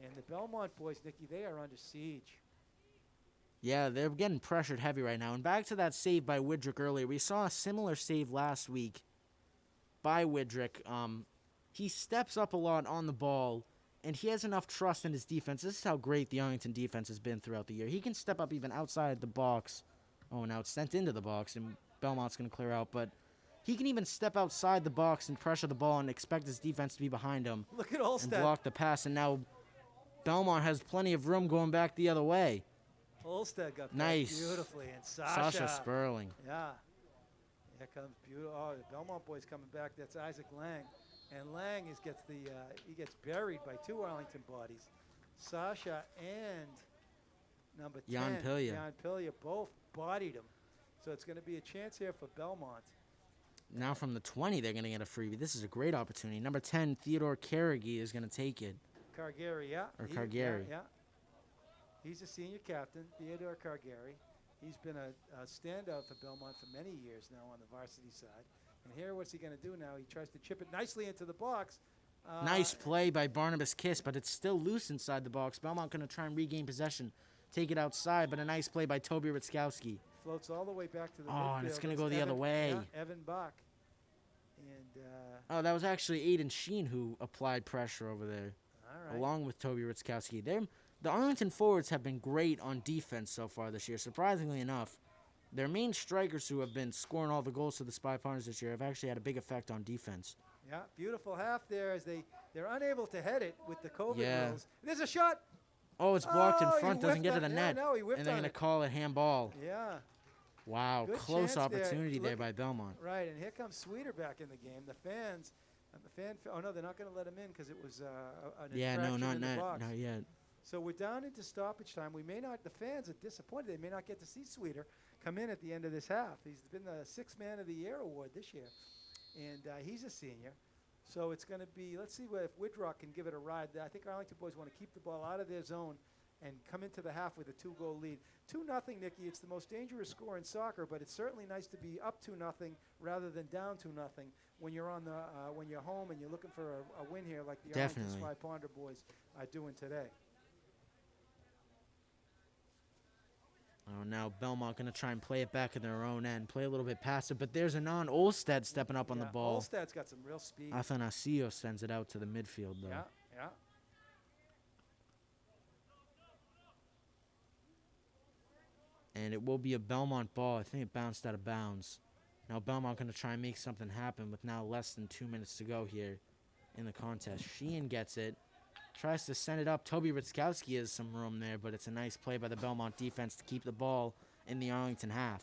And the Belmont boys, Nikki, they are under siege. yeah, they're getting pressured heavy right now. And back to that save by Widrick earlier. We saw a similar save last week by Widrick. He steps up a lot on the ball, and he has enough trust in his defense. This is how great the Arlington defense has been throughout the year. He can step up even outside the box. Oh, now it's sent into the box, and Belmont's going to clear out. But he can even step outside the box and pressure the ball and expect his defense to be behind him. Look at Olstad. And block the pass, and now Belmont has plenty of room going back the other way. Olstad got Nice. that beautifully, and Sasha Sperling. Yeah. Here comes beautiful. Oh, the Belmont boys coming back. That's Isaac Lang. And Lang he gets buried by 2 Arlington bodies. Sasha and number 10, Jan Pilya. Jan Pilya, both bodied him. So it's going to be a chance here for Belmont. Now from the 20, they're going to get a freebie. This is a great opportunity. Number 10, Theodore Carrigy is going to take it. Cargari, yeah. Or Cargari. Yeah. He's a senior captain, Theodore Cargari. He's been a standout for Belmont for many years now on the varsity side. And here, what's he going to do now? He tries to chip it nicely into the box. Nice play by Barnabas Kiss, but it's still loose inside the box. Belmont going to try and regain possession, take it outside, but a nice play by Toby Ritzkowski. Floats all the way back to the midfield. Oh, and it's going to go the other way. Yeah, Evan Bach. And Oh, that was actually Aiden Sheen who applied pressure over there, all right. along with Toby Ritzkowski. The Arlington forwards have been great on defense so far this year, surprisingly enough. Their main strikers who have been scoring all the goals for the Spy Partners this year have actually had a big effect on defense. Yeah, beautiful half there as they're unable to head it with the COVID Yeah. rules. There's a shot. Oh, it's blocked in Oh, he front, doesn't get to the whiffed net. no, he whiffed And they're on going to it. call it handball. Yeah, Wow, Good close chance there. opportunity there Look- by Belmont. right. And here comes Sweeter back in the game. The fans, oh no, they're not going to let him in because it was an Yeah, no, infraction not in the box. not yet. So we're down into stoppage time. We may not. The fans are disappointed. They may not get to see Sweeter come in at the end of this half. He's been the 6th Man of the Year award this year, and he's a senior. So it's going to be. Let's see if Widrock can give it a ride. I think Arlington boys want to keep the ball out of their zone and come into the half with a 2-goal lead. 2-0, Nikki. It's the most dangerous score in soccer, but it's certainly nice to be up 2-0 rather than down 2-0 when you're on the when you're home and you're looking for a win here, like the Arlington Definitely. Spy Ponder boys are doing today. Oh, now Belmont going to try and play it back in their own end, play a little bit passive, but there's a Olstad stepping up on the ball. Olstad's got some real speed. Athanasios sends it out to the midfield, though. Yeah. And it will be a Belmont ball. I think it bounced out of bounds. Now Belmont going to try and make something happen with now less than 2 minutes to go here in the contest. Sheehan gets it. Tries to send it up. Toby Ritzkowski has some room there, but it's a nice play by the Belmont defense to keep the ball in the Arlington half.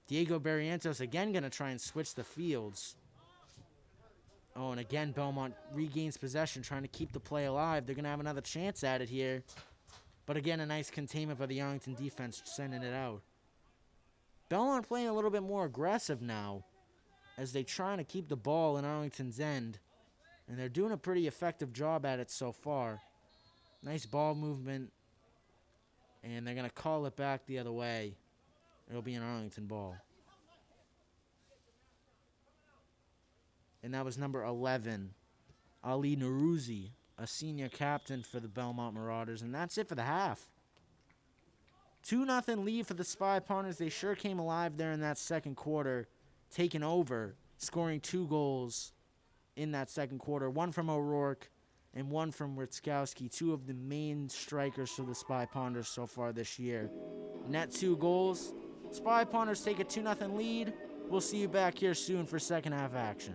Diego Barrientos again going to try and switch the fields. Oh, and again, Belmont regains possession, trying to keep the play alive. They're going to have another chance at it here. But again, a nice containment by the Arlington defense, sending it out. Belmont playing a little bit more aggressive now as they trying to keep the ball in Arlington's end. And they're doing a pretty effective job at it so far. Nice ball movement. And they're going to call it back the other way. It'll be an Arlington ball. And that was number 11, Ali Naruzi, a senior captain for the Belmont Marauders. And that's it for the half. 2-0 lead for the Spy Partners. They sure came alive there in that second quarter, taking over, scoring 2 goals in that second quarter. One from O'Rourke and one from Ritzkowski, 2 of the main strikers for the Spy Partners so far this year. Net 2 goals. Spy Partners take a 2-0 lead. We'll see you back here soon for second half action.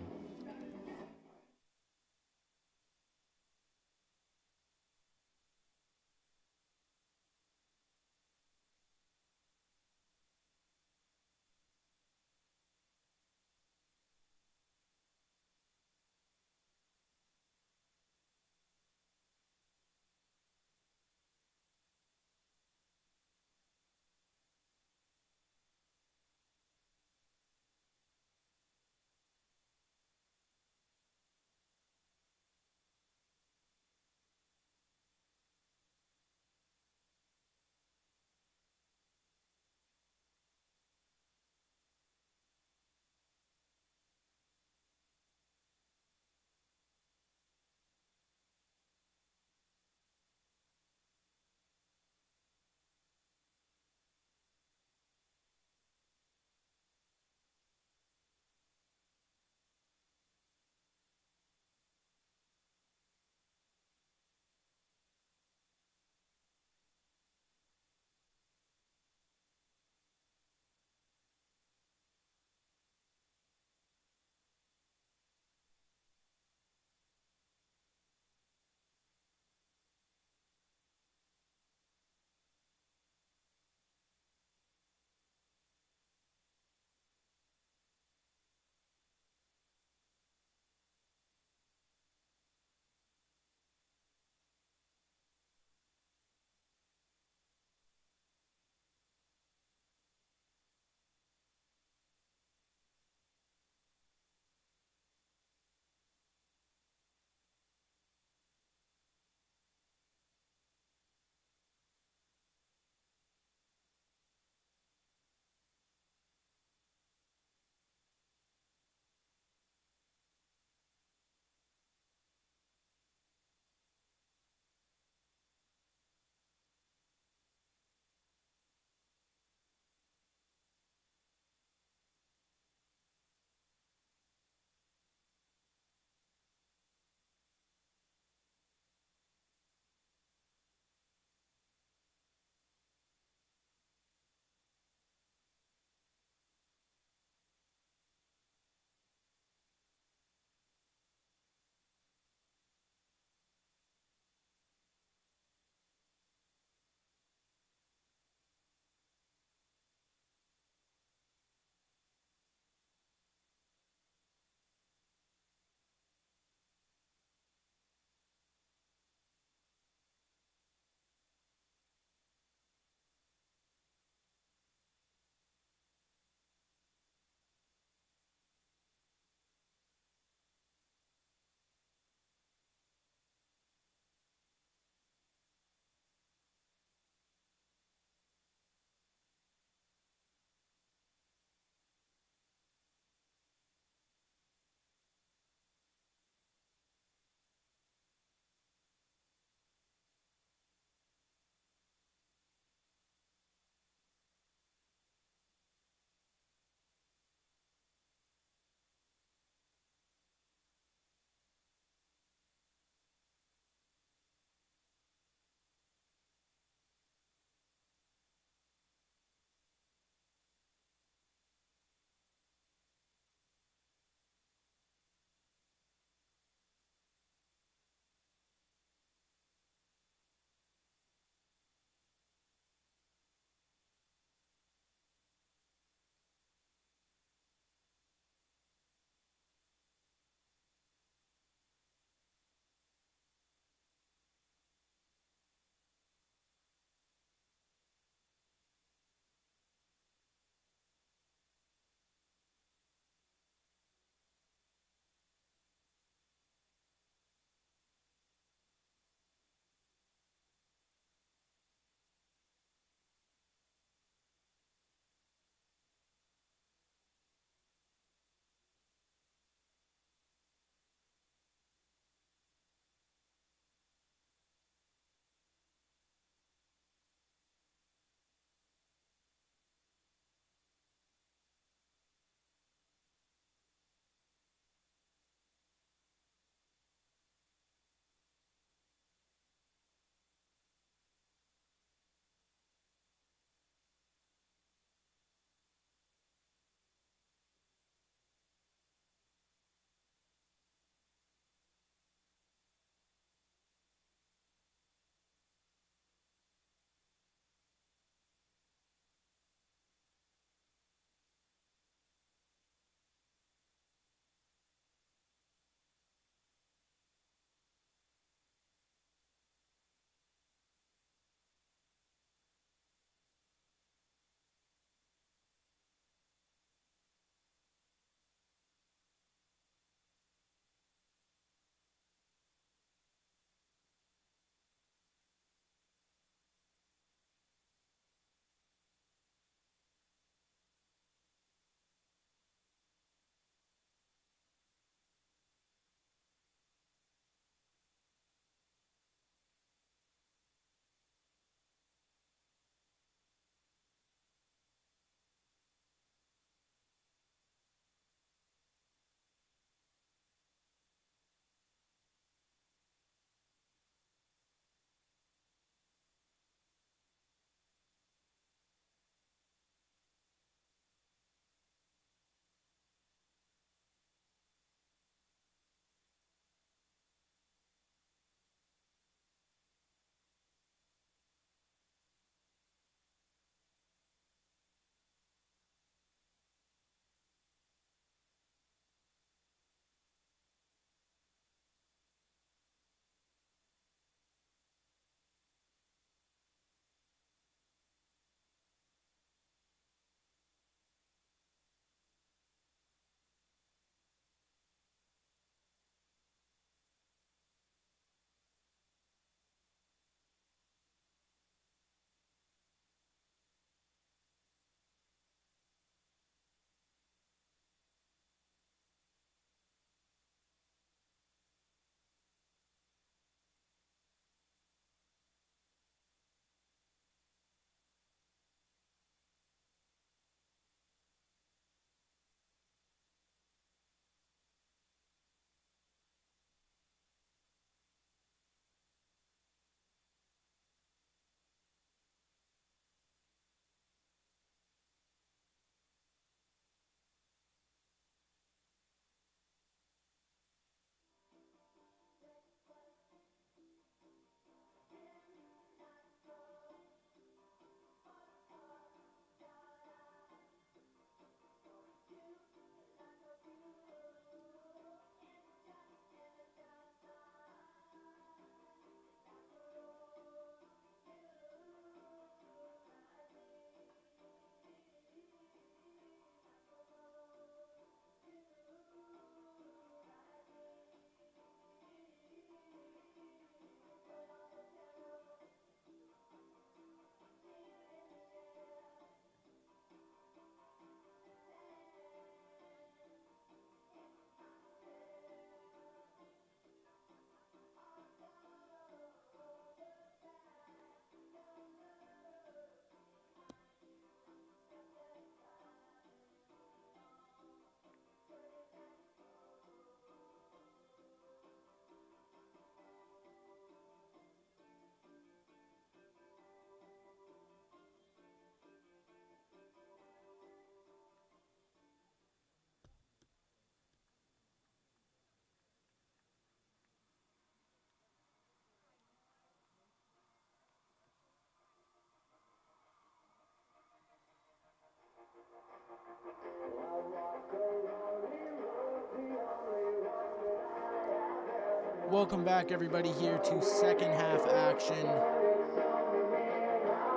Welcome back, everybody, here to second half action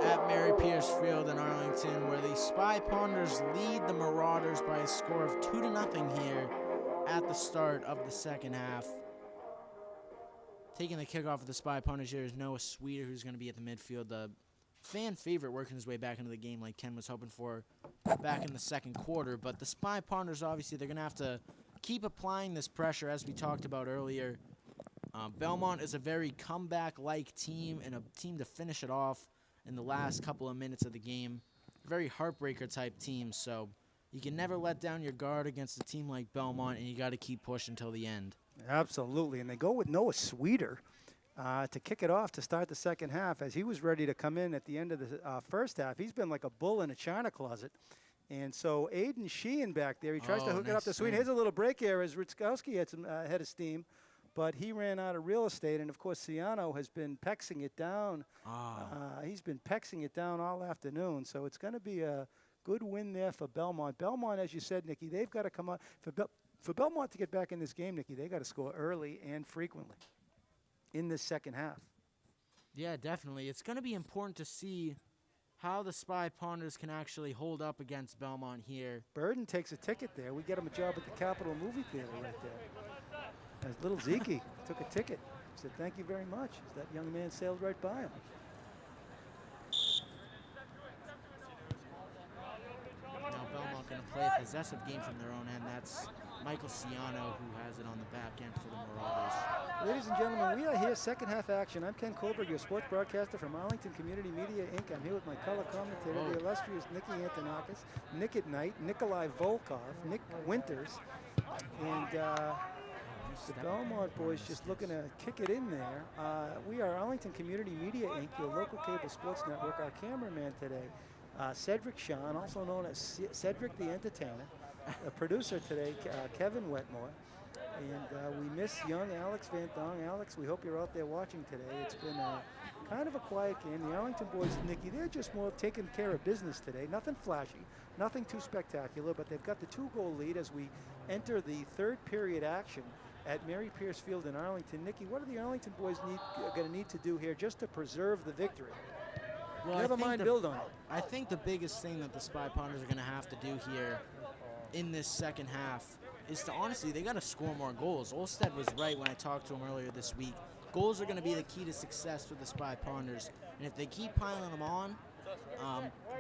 at Mary Pierce Field in Arlington, where the Spy Ponders lead the Marauders by a score of 2-0 here at the start of the second half. Taking the kickoff of the Spy Ponders here is Noah Sweeter, who's going to be at the midfield. The fan favorite working his way back into the game like Ken was hoping for back in the second quarter. But the Spy Ponders, obviously, they're going to have to keep applying this pressure, as we talked about earlier. Belmont is a very comeback-like team and a team to finish it off in the last couple of minutes of the game. Very heartbreaker-type team, so you can never let down your guard against a team like Belmont, and you got to keep pushing until the end. Absolutely, and they go with Noah Sweeter to kick it off to start the second half, as he was ready to come in at the end of the first half. He's been like a bull in a china closet. And so Aiden Sheehan back there, he tries to hook it up to Sweeter. Here's a little break here as Ritzkowski had some head of steam. But he ran out of real estate, and of course, Ciano has been pexing it down. He's been pexing it down all afternoon, so it's going to be a good win there for Belmont. Belmont, as you said, Nikki, they've got to come up. For Belmont to get back in this game, Nikki, they got to score early and frequently in this second half. Yeah, definitely. It's going to be important to see how the Spy Ponders can actually hold up against Belmont here. Burden takes a ticket there. We get him a job at the Capitol Movie Theater right there. As little Zeke took a ticket, said thank you very much, as that young man sailed right by him. Now Belmont going to play a possessive game from their own end. That's Michael Ciano, who has it on the back end for the Marauders. Ladies and gentlemen, we are here, second half action. I'm Ken Kohlberg, your sports broadcaster from Arlington Community Media, Inc. I'm here with my color commentator, the illustrious Nicky Antonakas, Nick at Night, Nikolai Volkov, Nick Winters, and the Belmont boys just looking to kick it in there. We are Arlington Community Media, Inc., your local cable sports network. Our cameraman today, Cedric Sean, also known as Cedric the Entertainer. A producer today, Kevin Wetmore. And we miss young Alex Van Dong. Alex, we hope you're out there watching today. It's been kind of a quiet game. The Arlington boys, Nikki, they're just more taking care of business today. Nothing flashy, nothing too spectacular, but they've got the 2-goal lead as we enter the third period action at Mary Pierce Field in Arlington. Nikki, what are the Arlington boys going to need to do here just to preserve the victory? Well, Never mind, build on it. I think the biggest thing that the Spy Ponders are going to have to do here in this second half is to, honestly, they got to score more goals. Olstead was right when I talked to him earlier this week. Goals are going to be the key to success for the Spy Ponders, and if they keep piling them on,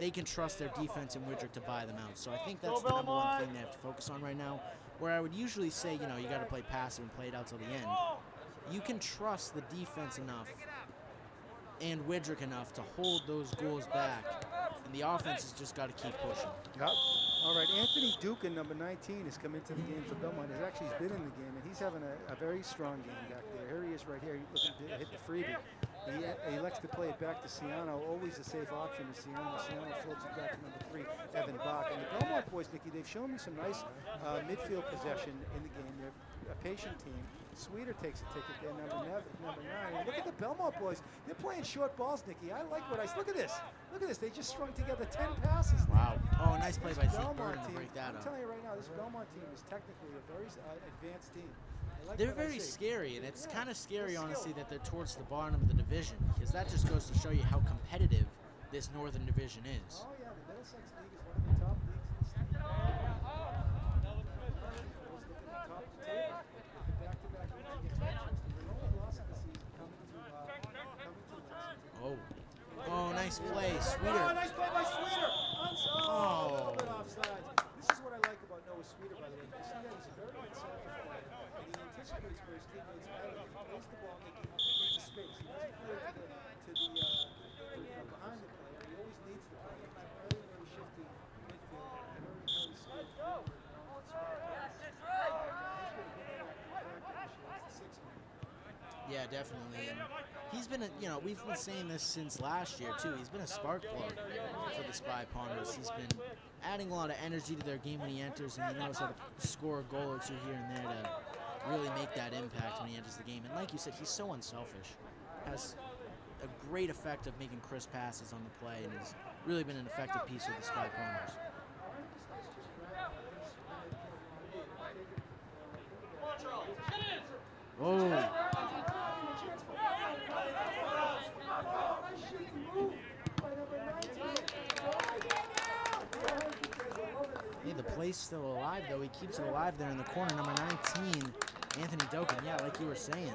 they can trust their defense and Widrick to buy them out. So I think that's the number one thing they have to focus on right now, where I would usually say, you know, you got to play passive and play it out till the end. You can trust the defense enough and Widrick enough to hold those goals back, and the offense has just got to keep pushing. Yep. All right, Anthony Dukin, number 19, has come into the game for Belmont. He's been in the game, and he's having a very strong game back there. Here he is right here, looking to hit the freebie. He likes to play it back to Ciano. Always a safe option to Ciano. Ciano floats it back to number 3, Evan Bach. And the Belmont boys, Nikki, they've shown me some nice midfield possession in the game. They're a patient team. Sweeter takes a ticket there, number 9. And look at the Belmont boys. They're playing short balls, Nikki. I like what I see. Look at this. Look at this. They just strung together 10 passes. Wow. Oh, nice play by Zeke Burden to break that up. I'm telling you right now, this Belmont team is technically a very advanced team. Like they're very scary, and it's kind of scary, honestly, that they're towards the bottom of the division, because that just goes to show you how competitive this Northern Division is. Oh, yeah, the Middlesex League is one of the top leagues in the state. Top of the table. Back-to-back wins against Manchester. Their only loss of the season coming to Lexington. Oh, nice play, Sweeter. Oh, nice play by Sweeter. A little bit offside. This is what I like about Noah Sweeter, by the way. You see that he's a very good soccer player, and he anticipates where his teammates are headed. He plays the ball into space. He doesn't play behind the player. He always needs the player. He's a very, very shifty midfielder. Very, very skilled forward. Yeah, definitely. And he's been, we've been saying this since last year, too. He's been a spark plug for the Spy Ponders. He's been adding a lot of energy to their game when he enters, and he knows how to score a goal or two here and there to really make that impact when he enters the game. And like you said, he's so unselfish. Has a great effect of making crisp passes on the play, and has really been an effective piece of the Spy Ponders. Oh. Hey, the play's still alive, though. He keeps it alive there in the corner. Number 19, Anthony Doken. Yeah, like you were saying.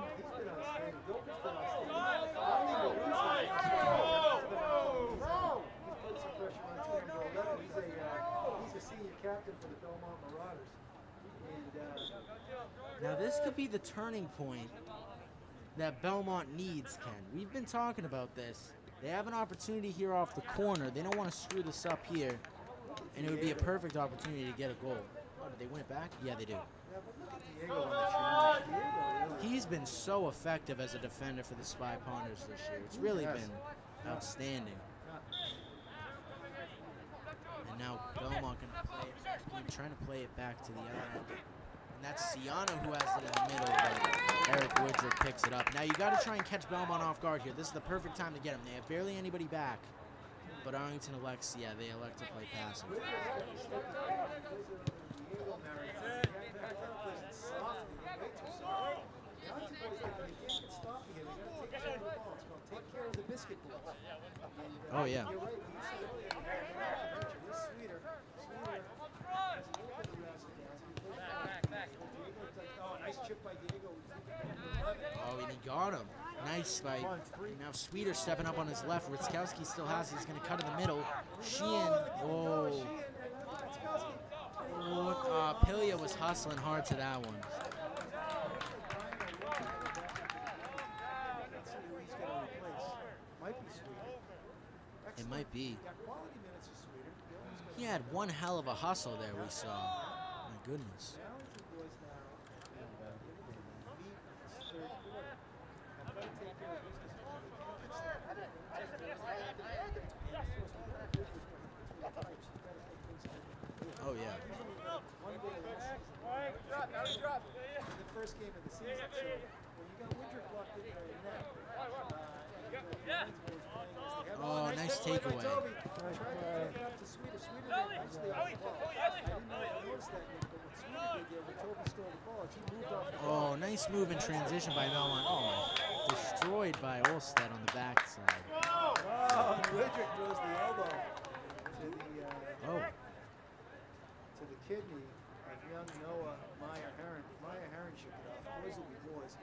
He's a senior captain for the Belmont Marauders. Now, this could be the turning point that Belmont needs, Ken. We've been talking about this. They have an opportunity here off the corner. They don't want to screw this up here. And it would be a perfect opportunity to get a goal. Oh, did they win it back? Yeah, they do. He's been so effective as a defender for the Spy Ponders this year. It's really been outstanding. And now Belmont can play it back. He's trying to play it back to the end. And that's Siano who has it in the middle, but Eric Woodruff picks it up. Now you got to try and catch Belmont off guard here. This is the perfect time to get him. They have barely anybody back. But Arlington elects, they elect to play passive. Oh, yeah. Oh, and he got him. Nice spike. Now Sweeter stepping up on his left. Ritzkowski still has it. He's going to cut in the middle. Sheehan. Oh. Pilia was hustling hard to that one. It might be. He had one hell of a hustle there, we saw. My goodness. Oh, yeah. The first game of the season, so when you got Woodruff locked in there net, oh, nice takeaway. Tried to pick it up to Sweeter. Sweeter ran nicely off the ball. I didn't know if you noticed that, Nick, but what Sweeter did there, when Toby stole the ball, he moved off the ball. Oh, nice move in transition by Belmont. Oh, destroyed by Olstead on the backside. Oh, Woodruff throws the elbow to the to the kidney of young Noah Meyer-Herron. Meyer-Herron shook it off. Boys will be boys.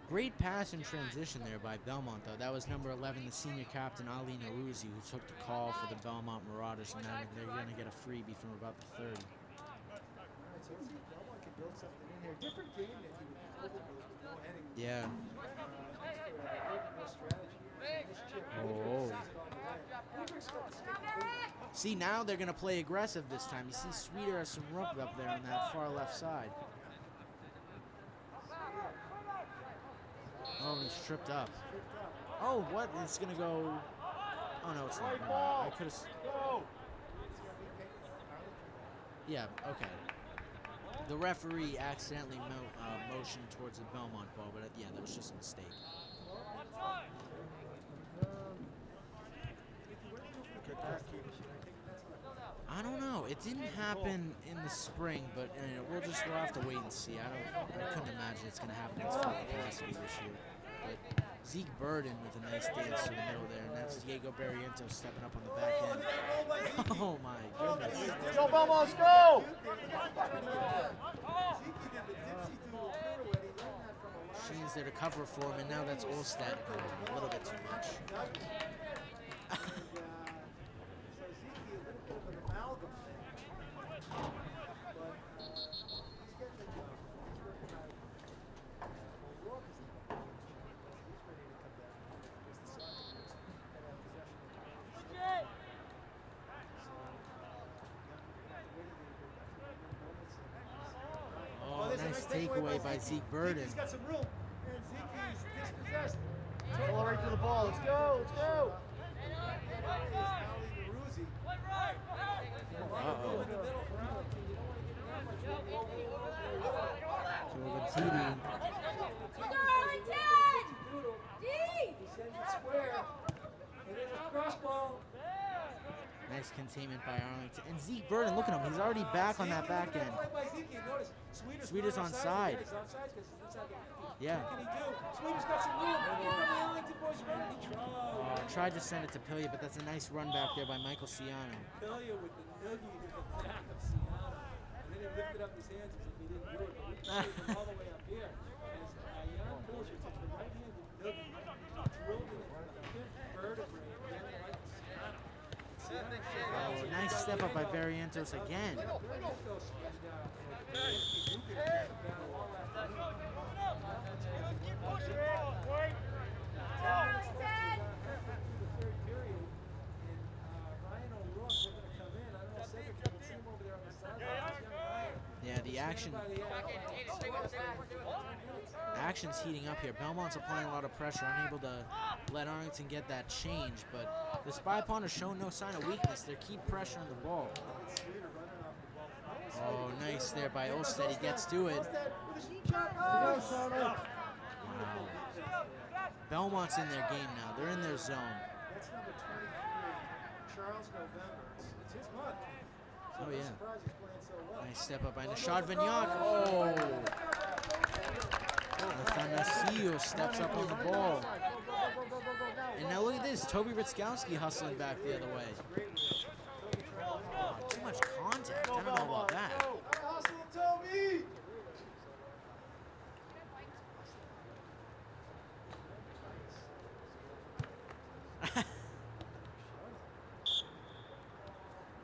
Great pass in transition there by Belmont, though. That was number 11, the senior captain, Ali Naruzi, who took the call for the Belmont Marauders, and now they're going to get a freebie from about the 30. All right, so let's see if Belmont can build something in here. Different game than he would be with no heading. Yeah. Oh. See, now they're going to play aggressive this time. You see Sweeter has some rope up there on that far left side. Oh, he's tripped up. Oh, what? It's going to go... Oh, no, it's not. No, I could have... Yeah, okay. The referee accidentally motioned towards the Belmont ball, but yeah, that was just a mistake. I don't know. It didn't happen in the spring, but we'll have to wait and see. I couldn't imagine it's going to happen in full capacity this year. But Zeke Burden with a nice dance to the middle there, and that's Diego Barrientos stepping up on the back end. Oh my goodness. Go Belmont, let's go! Sheen's there to cover for him, and now that's Olstead a little bit too much. Nice takeaway by Zeke Burden. He's got some room, and Zeke is dispossessed. Pull right to the ball. Let's go. Let's go. Uh-oh. TD. Nice containment by Arlington. And Zeke Burden, look at him. He's already back on that back end. Sweeter's on side. Yeah. What can he do? Sweeter's got some room. Here come the Arlington boys running. He tried. Tried to send it to Pilia, but that's a nice run back there by Michael Ciano. Pilia with the noogie to the back of Ciano. And then he lifted up his hands as if he didn't do it. But we can see him all the way up here. As Jan Pilcher took the right-handed noogie, drilled it into the fifth vertebrae of Michael Ciano. Oh, nice step up by Barrientos again. Yeah, the action's heating up here. Belmont's applying a lot of pressure, unable to let Arlington get that change, but the Spy Ponders show no sign of weakness. They keep pressuring the ball. Oh, nice there by Olstead. He gets to it. Wow. Belmont's in their game now. They're in their zone. That's number 23, Charles November. It's his month. So Oh, yeah. surprised he's playing so well. Nice step up by Nishad Vignac. Oh! Athanasio steps up on the ball. And now look at this. Toby Ritzkowski hustling back the other way. Oh, too much contact. I don't know about that. Hustle, Toby!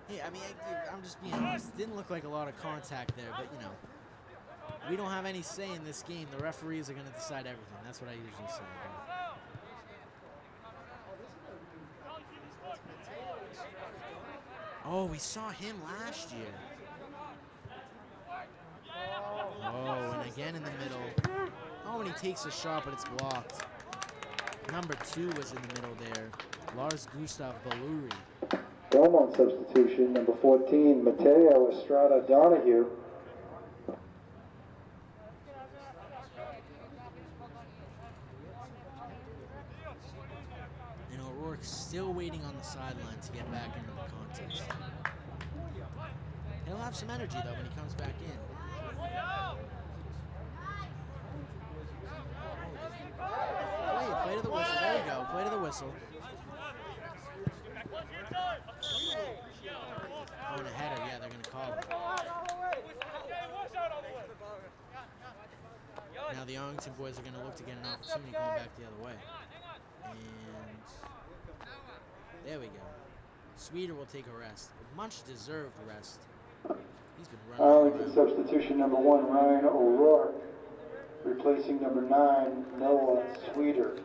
Hey, I mean, I'm just being honest. It didn't look like a lot of contact there, but, you know, we don't have any say in this game. The referees are going to decide everything. That's what I usually say. Oh, we saw him last year. Oh, and again in the middle. Oh, and he takes a shot, but it's blocked. Number 2 was in the middle there. Lars Gustav Baluri. Belmont substitution, number 14, Mateo Estrada Donahue. And O'Rourke's still waiting on the sideline to get back into the contest. He'll have some energy, though, when he comes back in. Play to the whistle. There you go. Play to the whistle. Oh, and a header. Yeah, they're going to call it. Now the Arlington boys are going to look to get an opportunity going back the other way. And there we go. Sweeter will take a rest. A much-deserved rest. He's been running Arlington around. substitution, number 1, Ryan O'Rourke. Replacing number 9, Noah Sweeter.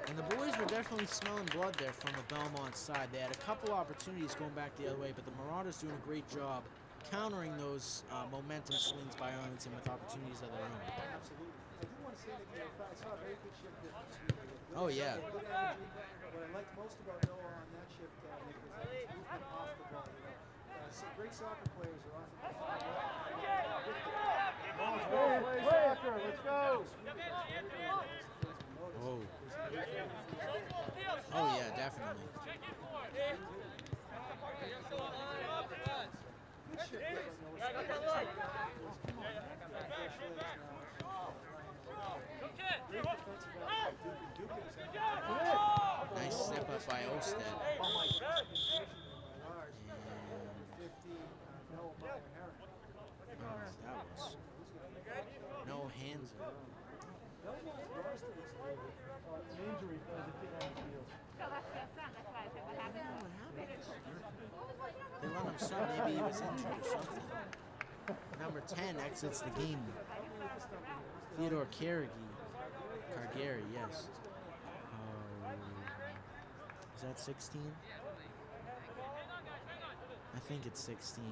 And the boys were definitely smelling blood there from the Belmont side. They had a couple opportunities going back the other way, but the Marauders doing a great job countering those momentum swings by Arlington with opportunities of their own. Absolutely. I do want to say that I saw a very good shift difference. Oh, yeah. Good energy. What I liked most about Noah on that shift, Nick, was that his movement off the ball. You know, some great soccer players are often Play soccer, let's go. Oh. Oh, yeah, definitely. Nice step up by Olstead. That was no hands. An injury as a kid on the field. They let him sub. Maybe he was injured or something. Number 10 exits the game. Theodore Cargary, yes. Is that 16? I think it's 16.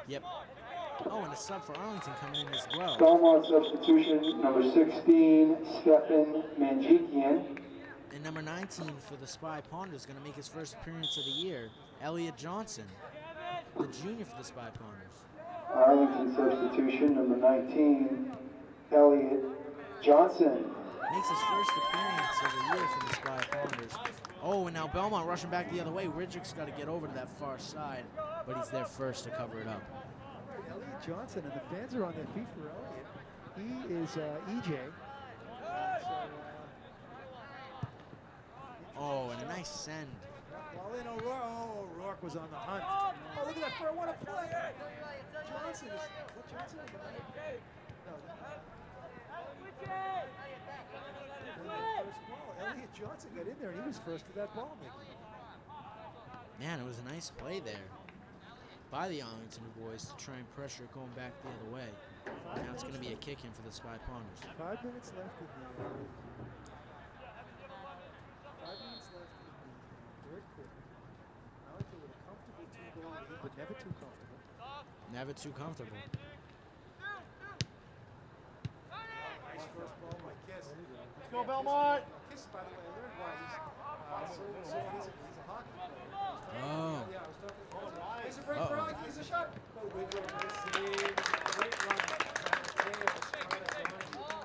Yep. Oh, and a sub for Arlington coming in as well. Belmont substitution, number 16, Stefan Manjikian. And number 19 for the Spy Ponders, going to make his first appearance of the year, Elliot Johnson, the junior for the Spy Ponders. Arlington substitution, number 19, Elliot Johnson. Makes his first appearance of the year for the Spy Ponders. Oh, and now Belmont rushing back the other way. Ridrick's got to get over to that far side, but he's there first to cover it up. Elliot Johnson, and the fans are on their feet for Elliot. He is EJ. Oh, and a nice send. Ball in O'Rourke. Oh, O'Rourke was on the hunt. Oh, look at that for what a play. Johnson is Johnson? No. First ball. Elliot Johnson got in there and he was first to that ball, Mickey. Man, it was a nice play there by the Arlington boys to try and pressure it going back the other way. Now it's going to be a kick in for the Spy Ponders. 5 minutes left in the 5 minutes left in the third quarter. Arlington with a comfortable 2-goal lead, but never too comfortable. Never too comfortable. Nice first ball by Kiss. Let's go, Belmont. Kiss, by the way, I learned why he's so physical. He's a hockey player. Oh. Yeah, I was talking to him. Here's a break for Arlington. Here's a shot. Oh, Woodrow, nice save. Great run.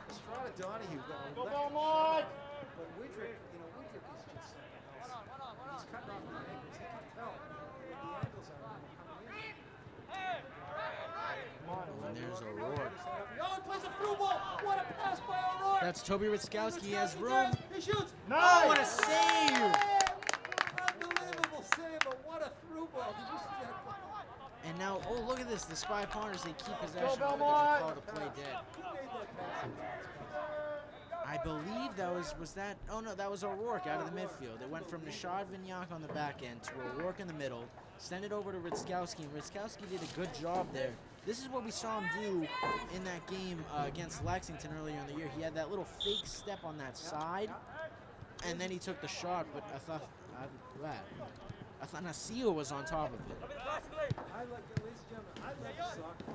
Estrada Donahue got a Go, left Belmont. shot. But Woodrick, Woodrick is just something else. He's cutting off the angles. He can tell what the angles are when they're coming in. Oh, and there's O'Rourke. Oh, he plays a through ball. What a pass by O'Rourke. That's Toby Ritzkowski. He has room. He shoots. Oh, what a save! Unbelievable save, but what a through ball. Did you see that ball? And now, oh, look at this. The Spy Ponders, they keep possession. Go, They're Belmont! called a play dead. Who made that pass? I believe that was that, oh no, that was O'Rourke out of the midfield. It went from Nishad Vignac on the back end to O'Rourke in the middle, send it over to Ritzkowski, and Ritzkowski did a good job there. This is what we saw him do in that game against Lexington earlier in the year. He had that little fake step on that side, and then he took the shot, but I thought Nasio was on top of it. I like, ladies and gentlemen, I love soccer.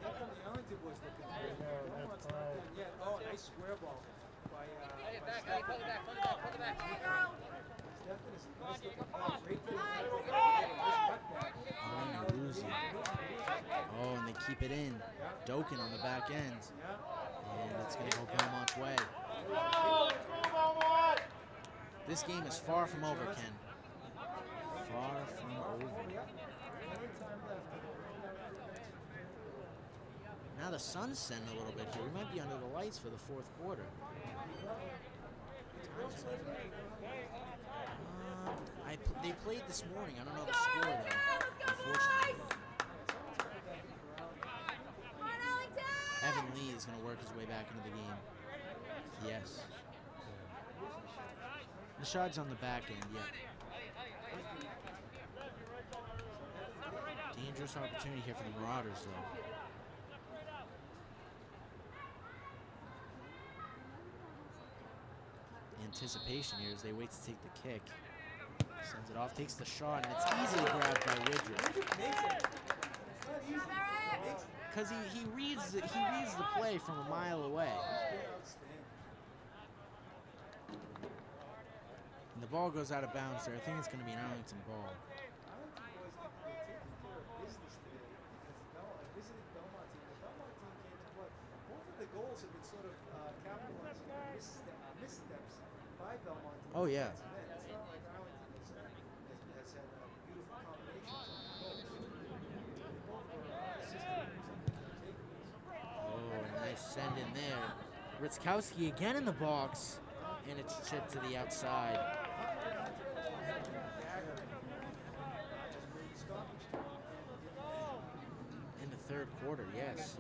Here come the Arlington boys looking good. Belmont's not done yet. Oh, a nice square ball by Stephen. Stephen is a nice looking play. Great play. Nice cutback. Oh, and they're losing. Oh, and they keep it in. Doken on the back end. And it's going to go Belmont's way. This game is far from over, Ken. Far from over. Now the sun's setting a little bit here. We might be under the lights for the fourth quarter. They played this morning. I don't know the score, though, unfortunately. Evan Lee is going to work his way back into the game. Yes. Nishad's on the back end, yeah. Dangerous opportunity here for the Marauders, though. Anticipation here as they wait to take the kick. Sends it off, takes the shot, and it's easily grabbed by Widrick. Because he reads the play from a mile away. And the ball goes out of bounds there. I think it's going to be an Arlington ball. Goals have been sort of capitalizing on missteps by Belmont. Oh, yeah. It's not like Arlington has had beautiful combinations on the goals. Oh, nice send in there. Ritzkowski again in the box, and it's chipped to the outside. In the third quarter, yes.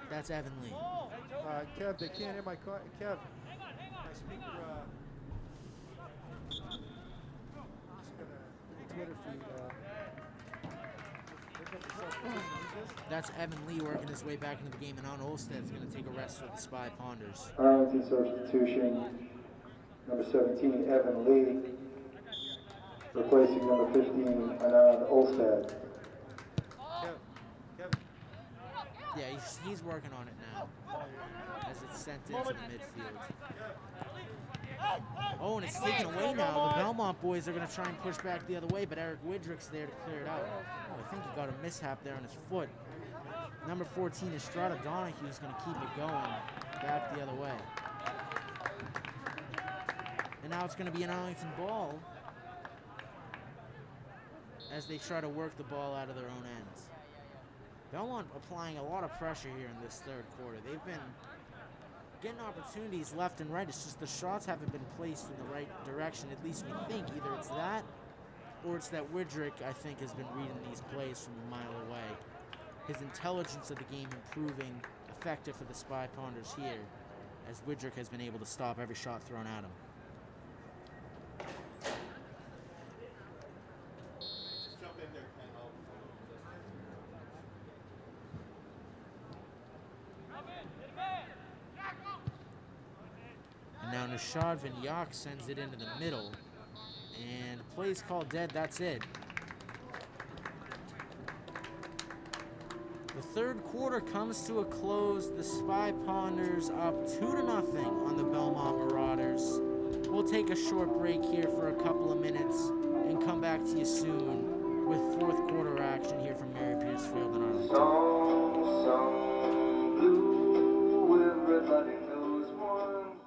That's Evan Lee. Kev, they can't hear my car. Kev, my speaker, just gonna the Twitter feed. That's Evan Lee working his way back into the game, and on Olsted's going to take a rest for the Spy Ponders. Arlington substitution, number 17, Evan Lee, replacing number 15, Anand Olstad. Kevin. Yeah, he's working on it now as it's sent into the midfield. Oh, and it's taken away now. The Belmont boys are going to try and push back the other way, but Eric Widrick's there to clear it out. Oh, I think he got a mishap there on his foot. Number 14, Estrada Donahue is going to keep it going back the other way. now it's going to be an Arlington ball as they try to work the ball out of their own ends. Belmont applying a lot of pressure here in this third quarter. They've been getting opportunities left and right. It's just the shots haven't been placed in the right direction. At least we think either it's that or it's that Widrick, I think, has been reading these plays from a mile away. His intelligence of the game improving, effective for the Spy Ponders here, as Widrick has been able to stop every shot thrown at him. And now Nishad Vinyak sends it into the middle, and plays called dead. That's it. The third quarter comes to a close. The Spy Ponders up 2-0 on the Belmont Marauders. We'll take a short break here for a couple of minutes and come back to you soon with fourth quarter action here from Mary Pierce Field in Arlington. Song blue, everybody knows one.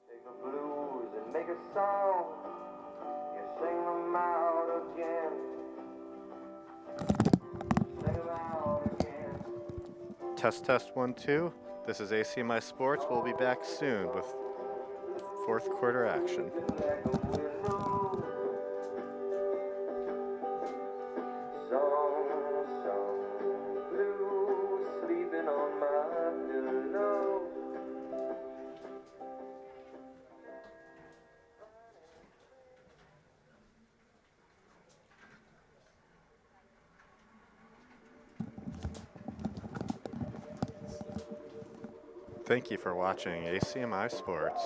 Take the blues and make a song. You sing them out again. Sing them out again. Test, test, 1, 2. This is ACMi Sports. We'll be back soon with fourth quarter action. Like a willow. Song blue, sleeping on my pillow. Thank you for watching ACMi Sports.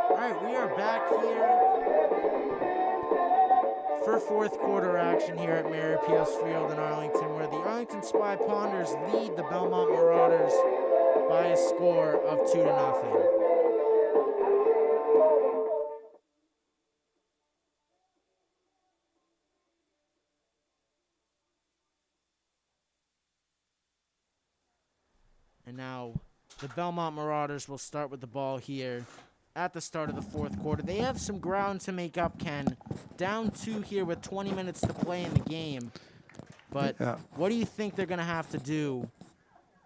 All right, we are back here for fourth quarter action here at Mary Pierce Field in Arlington, where the Arlington Spy Ponders lead the Belmont Marauders by a score of 2-0. And now the Belmont Marauders will start with the ball here at the start of the fourth quarter. They have some ground to make up, Ken. Down 2 here with 20 minutes to play in the game. But what do you think they're going to have to do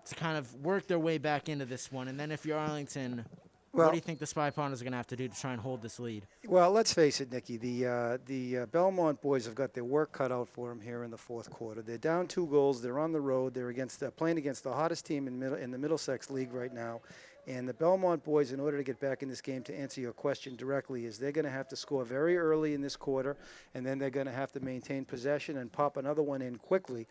to kind of work their way back into this one? And then if you're Arlington, what do you think the Spy Ponders are going to have to do to try and hold this lead? Well, let's face it, Nicky. The Belmont boys have got their work cut out for them here in the fourth quarter. They're down 2 goals. They're on the road. They're playing against the hottest team in the Middlesex League right now. And the Belmont boys, in order to get back in this game, to answer your question directly, is they're going to have to score very early in this quarter, and then they're going to have to maintain possession and pop another one in quickly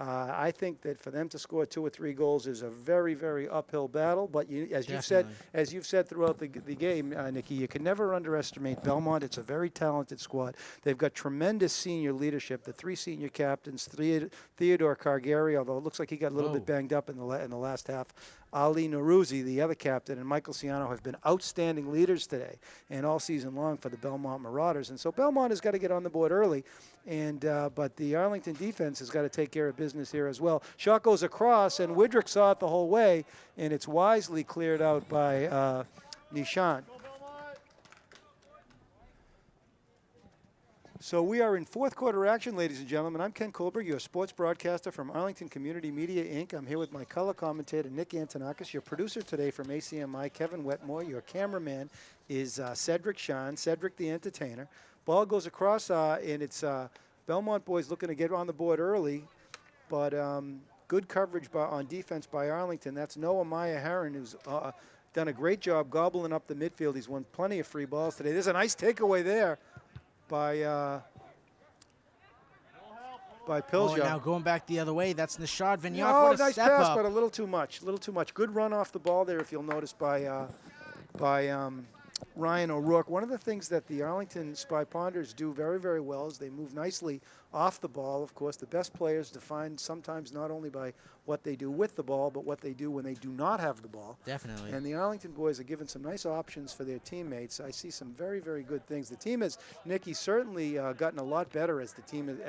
I think that for them to score 2 or 3 goals is a very, very uphill battle. But as you've said throughout the game, Nikki, you can never underestimate Belmont. It's a very talented squad. They've got tremendous senior leadership. The 3 senior captains, Theodore Cargari, although it looks like he got a little bit banged up in the last half. Ali Naruzi, the other captain, and Michael Ciano have been outstanding leaders today and all season long for the Belmont Marauders. And so Belmont has got to get on the board early, but the Arlington defense has got to take care of business here as well. Shot goes across, and Widrick saw it the whole way, and it's wisely cleared out by Nishan. So we are in fourth quarter action, ladies and gentlemen. I'm Ken Kohlberg, your sports broadcaster from Arlington Community Media, Inc. I'm here with my color commentator, Nick Antonakas, your producer today from ACMi, Kevin Wetmore. Your cameraman is Cedric Sean, Cedric the entertainer. Ball goes across, and it's Belmont boys looking to get on the board early, but good coverage on defense by Arlington. That's Noah Meyer-Herron, who's done a great job gobbling up the midfield. He's won plenty of free balls today. There's a nice takeaway there by Pilsja. Now going back the other way, that's Nishad Vignac. Oh, what a nice step pass, up. but a little too much. Good run off the ball there, if you'll notice, by Ryan O'Rourke. One of the things that the Arlington Spy Ponders do very, very well is they move nicely off the ball. Of course, the best players defined sometimes not only by what they do with the ball, but what they do when they do not have the ball. Definitely. And the Arlington boys are given some nice options for their teammates. I see some very, very good things. The team has, Nicky, certainly gotten a lot better as the team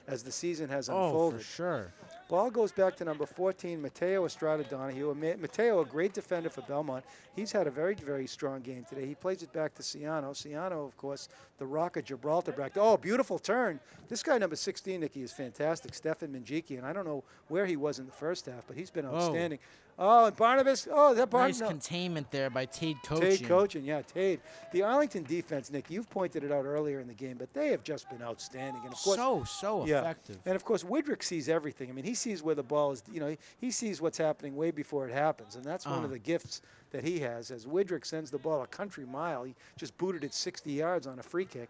as the season has unfolded. Oh, for sure. Ball goes back to number 14, Mateo Estrada Donahue. Mateo, a great defender for Belmont. He's had a very, very strong game today. He plays it back to Ciano. Ciano, of course, the Rock of Gibraltar back. Oh, beautiful turn. This guy, number 16, Nicky, is fantastic. Stefan Minjiki, and I don't know where he was in the first half, but he's been outstanding. Oh, and Barnabas. Oh, is that Barnabas? Nice containment there by Tade Cochin. Tade Cochin, yeah, Tade. The Arlington defense, Nick, you've pointed it out earlier in the game, but they have just been outstanding. And of course, so effective. And of course, Widrick sees everything. I mean, he sees where the ball is. You know, he sees what's happening way before it happens, and that's one of the gifts that he has. As Widrick sends the ball a country mile, he just booted it 60 yards on a free kick.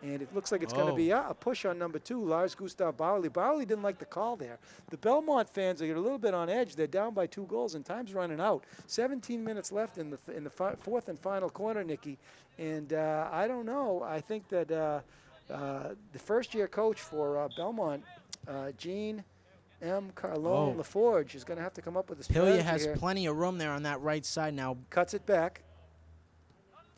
And it looks like it's going to be a push on number 2, Lars Gustav Bauerle. Bauerle didn't like the call there. The Belmont fans are a little bit on edge. They're down by 2 goals, and time's running out. 17 minutes left in the fourth and final quarter, Nicky. And I don't know. I think that the first-year coach for Belmont, Gene M. Carlone LaForge, is going to have to come up with a strategy Pilya has here. plenty of room there on that right side now. Cuts it back.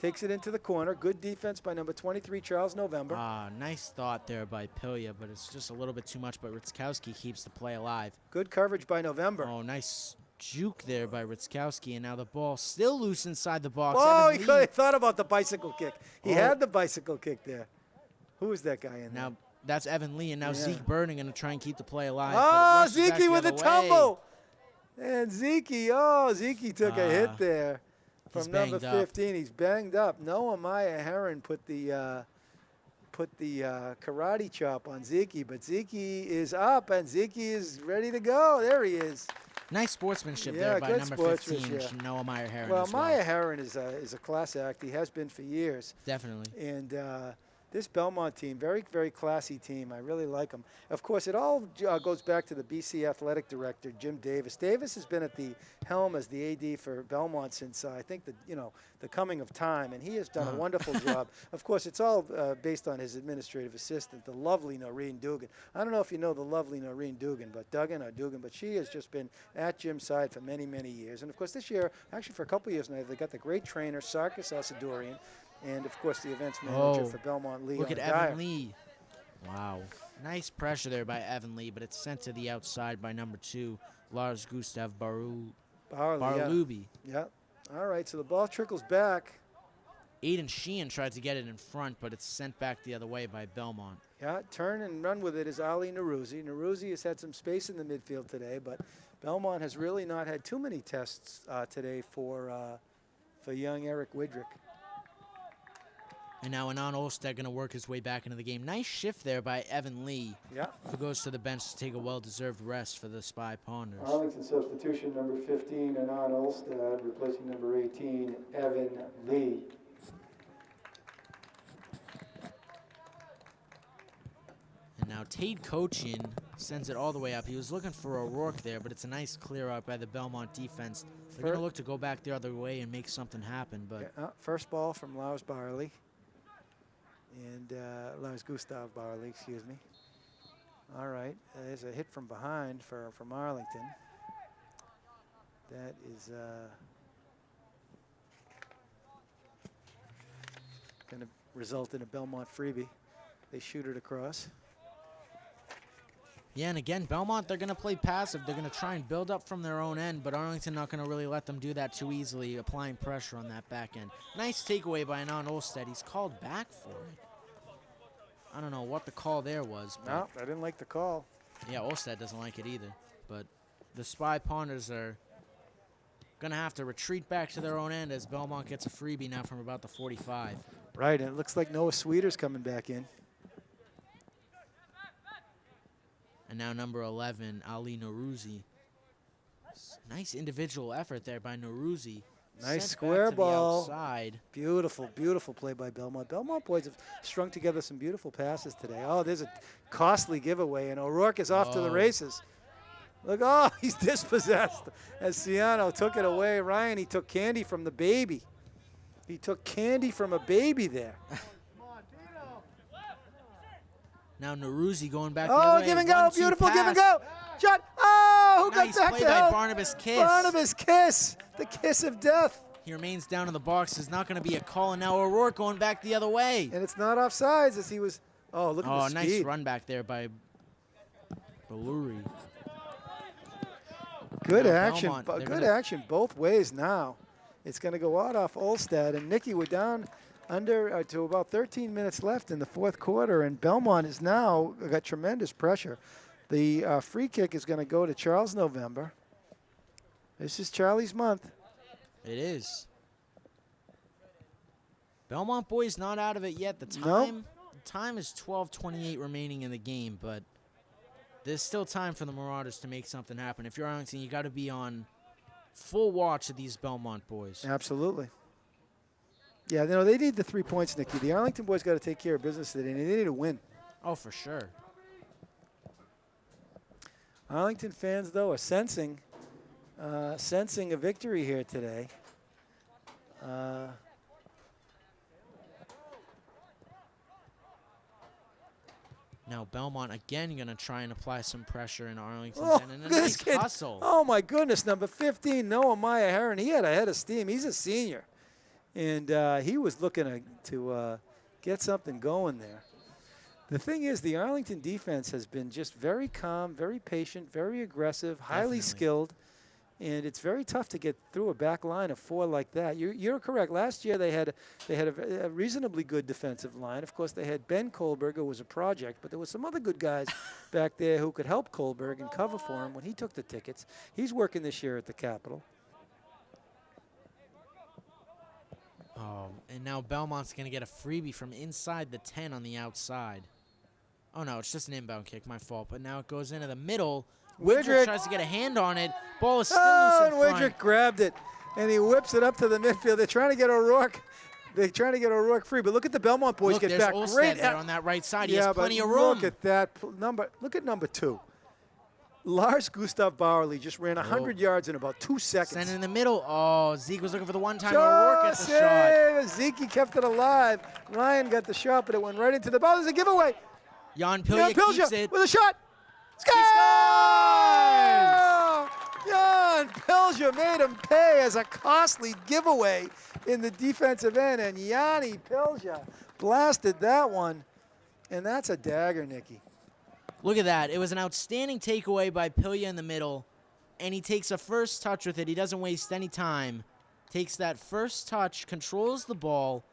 Takes it into the corner. Good defense by number 23, Charles November. Nice thought there by Pilya, but it's just a little bit too much. But Ritzkowski keeps the play alive. Good coverage by November. Oh, nice juke there by Ritzkowski, and now the ball still loose inside the box. Oh, Evan he Lee. thought about the bicycle kick. He had the bicycle kick there. Who is that guy in there? Now that's Evan Lee, and now Zeke Burning going to try and keep the play alive. Oh, but it rushes back Zeke the with a other way. tumble. And Zeke took a hit there. He's From number banged up. 15, he's banged up. Noah Meyer-Herron put the karate chop on Zeke, but Zeke is up and Zeke is ready to go. There he is. Nice sportsmanship there by good number 15, sportsmanship. Noah Meyer-Herron. Well, as well. Meyer-Herron is a class act. He has been for years. Definitely. And this Belmont team, very, very classy team. I really like them. Of course, it all goes back to the BC athletic director, Jim Davis. Davis has been at the helm as the AD for Belmont since I think the coming of time, and he has done a wonderful job. Of course, it's all based on his administrative assistant, the lovely Noreen Dugan. I don't know if you know the lovely Noreen Dugan, but she has just been at Jim's side for many, many years. And of course, this year, actually for a couple of years now, they got the great trainer Sarkis Asadorian. And, of course, the events manager for Belmont, Lee. Look at Evan Lee. Wow. Nice pressure there by Evan Lee, but it's sent to the outside by number 2, Lars Gustav Barlubi. Yeah. All right, so the ball trickles back. Aiden Sheehan tried to get it in front, but it's sent back the other way by Belmont. Yeah, turn and run with it is Ali Naruzi. Naruzi has had some space in the midfield today, but Belmont has really not had too many tests today for young Eric Widrick. And now Anand Olstad going to work his way back into the game. Nice shift there by Evan Lee, who goes to the bench to take a well-deserved rest for the Spy Ponders. Arlington substitution, number 15, Anand Olstad, replacing number 18, Evan Lee. And now Tate Cochin sends it all the way up. He was looking for O'Rourke there, but it's a nice clear out by the Belmont defense. They're going to look to go back the other way and make something happen. But first ball from Lars Barley. And Lars Gustav Barley, excuse me. All right, there's a hit from behind from Arlington. That is going to result in a Belmont freebie. They shoot it across. yeah, and again, Belmont, they're going to play passive. They're going to try and build up from their own end, but Arlington not going to really let them do that too easily, applying pressure on that back end. Nice takeaway by Anand Olstad. He's called back for it. I don't know what the call there was. But No, I didn't like the call. yeah, Olstad doesn't like it either. But the Spy Ponders are going to have to retreat back to their own end as Belmont gets a freebie now from about the 45. Right, and it looks like Noah Sweeter's coming back in. And now number 11, Ali Norouzi. Nice individual effort there by Norouzi. Nice Sent square back to the ball. outside. Beautiful, beautiful play by Belmont. Belmont boys have strung together some beautiful passes today. Oh, there's a costly giveaway, and O'Rourke is off to the races. Look, oh, he's dispossessed as Ciano took it away. Ryan, he took candy from the baby. He took candy from a baby there. Now Norouzi going back the other way. Oh, give and go, 1-2 beautiful give and pass. go. Shot, oh, who Nice got back play to by help? Barnabas Kiss. Barnabas Kiss, the kiss of death. He remains down in the box. There's not going to be a call, and now O'Rourke going back the other way. And it's not offsides as he was, oh, look at the nice speed. run back there by Baluri. Good Now action, Belmont, they're good gonna- action both ways now. It's going to go out off Olstad, and Nicky, we're down under to about 13 minutes left in the fourth quarter, and Belmont is now got tremendous pressure. The free kick is going to go to Charles November. This is Charlie's month. It is. Belmont boys not out of it yet. The Nope. time is 12:28 remaining in the game, but there's still time for the Marauders to make something happen. If you're Arlington, you got to be on full watch of these Belmont boys. Absolutely. Yeah, they need the 3 points, Nicky. The Arlington boys got to take care of business today, and they need to win. Oh, for sure. Arlington fans, though, are sensing a victory here today. Now Belmont again going to try and apply some pressure in Arlington's Oh, end, and a this nice kid. hustle. Oh, my goodness, number 15, Noah Meyer Heron. He had a head of steam. He's a senior. And he was looking to get something going there. The thing is, the Arlington defense has been just very calm, very patient, very aggressive, highly Definitely. skilled. And it's very tough to get through a back line of four like that. You're correct. Last year they had a reasonably good defensive line. Of course, they had Ben Kohlberg, who was a project, but there was some other good guys back there who could help Kohlberg and cover for him when he took the tickets. He's working this year at the Capitol. Oh, and now Belmont's going to get a freebie from inside the 10 on the outside. Oh, no, it's just an inbound kick, my fault. But now it goes into the middle. Widrick tries to get a hand on it. Ball is still loose in and Widrick front. grabbed it, and he whips it up to the midfield. They're trying to get O'Rourke. They're trying to get O'Rourke free, but look at the Belmont boys Look, get there's back. Olstad Great there on that right side. He yeah, has plenty but of room. Look at that number. Look at number 2. Lars Gustav Bauerle just ran 100 yards in about 2 seconds. Send it in the middle. Oh, Zeke was looking for the one-time. O'Rourke gets the shot. Zeke kept it alive. Ryan got the shot, but it went right into the ball. There's a giveaway. Jan Pilja keeps it. with a shot. Score! Jan Pilja made him pay as a costly giveaway in the defensive end, and Yanni Pilja blasted that one, and that's a dagger, Nicky. Look at that. It was an outstanding takeaway by Pilja in the middle, and he takes a first touch with it. He doesn't waste any time. Takes that first touch, controls the ball.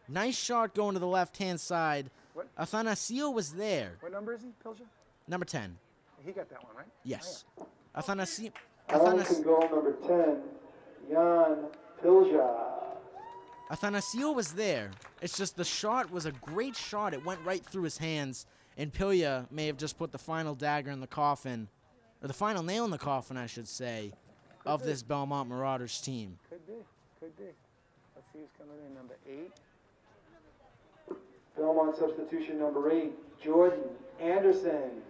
Nice shot going to the left-hand side. What? Athanasio was there. What number is he, Pilja? Number 10. He got that one, right? Yes. Athanasio. Arlington goal number 10, Jan Pilja. Athanasio was there. It's just the shot was a great shot. It went right through his hands, and Pilja may have just put the final dagger in the coffin, or the final nail in the coffin, I should say, of this Belmont Marauders team. Could be. Let's see who's coming in, number 8. Belmont substitution number 8, Jordan Anderson.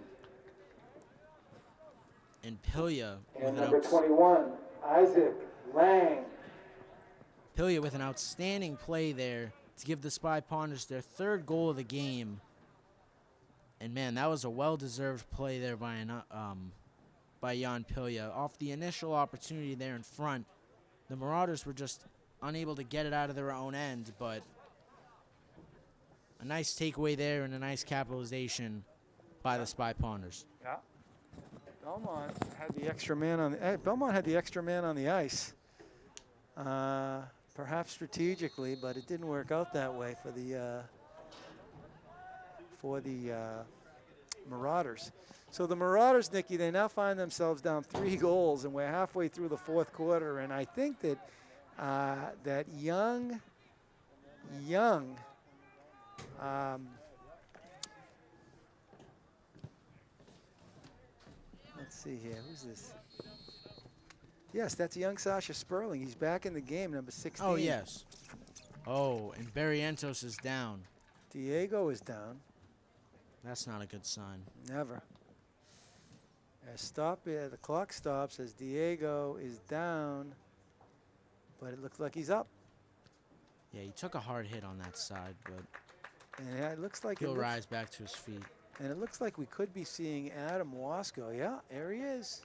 And Pilya And with number 21, Isaac Lang. Pilya with an outstanding play there to give the Spy Ponders their 3rd goal of the game. And man, that was a well-deserved play there by Jan Pilya. Off the initial opportunity there in front, the Marauders were just unable to get it out of their own end, but a nice takeaway there and a nice capitalization by the Spy Ponders. Yeah. Belmont had the extra man on the Belmont had the extra man on the ice. Perhaps strategically, but it didn't work out that way for the Marauders. So the Marauders, Nikki, they now find themselves down 3 goals, and we're halfway through the 4th quarter. And I think that that young. Let's see here. Who's this? Yes, that's young Sasha Sperling. He's back in the game, number 16. Oh, yes. Oh, and Barrientos is down. Diego is down. That's not a good sign. Never. The clock stops as Diego is down, but it looks like he's up. Yeah, he took a hard hit on that side, but And it looks like he'll rise back to his feet. And it looks like we could be seeing Adam Wasco. Yeah, there he is.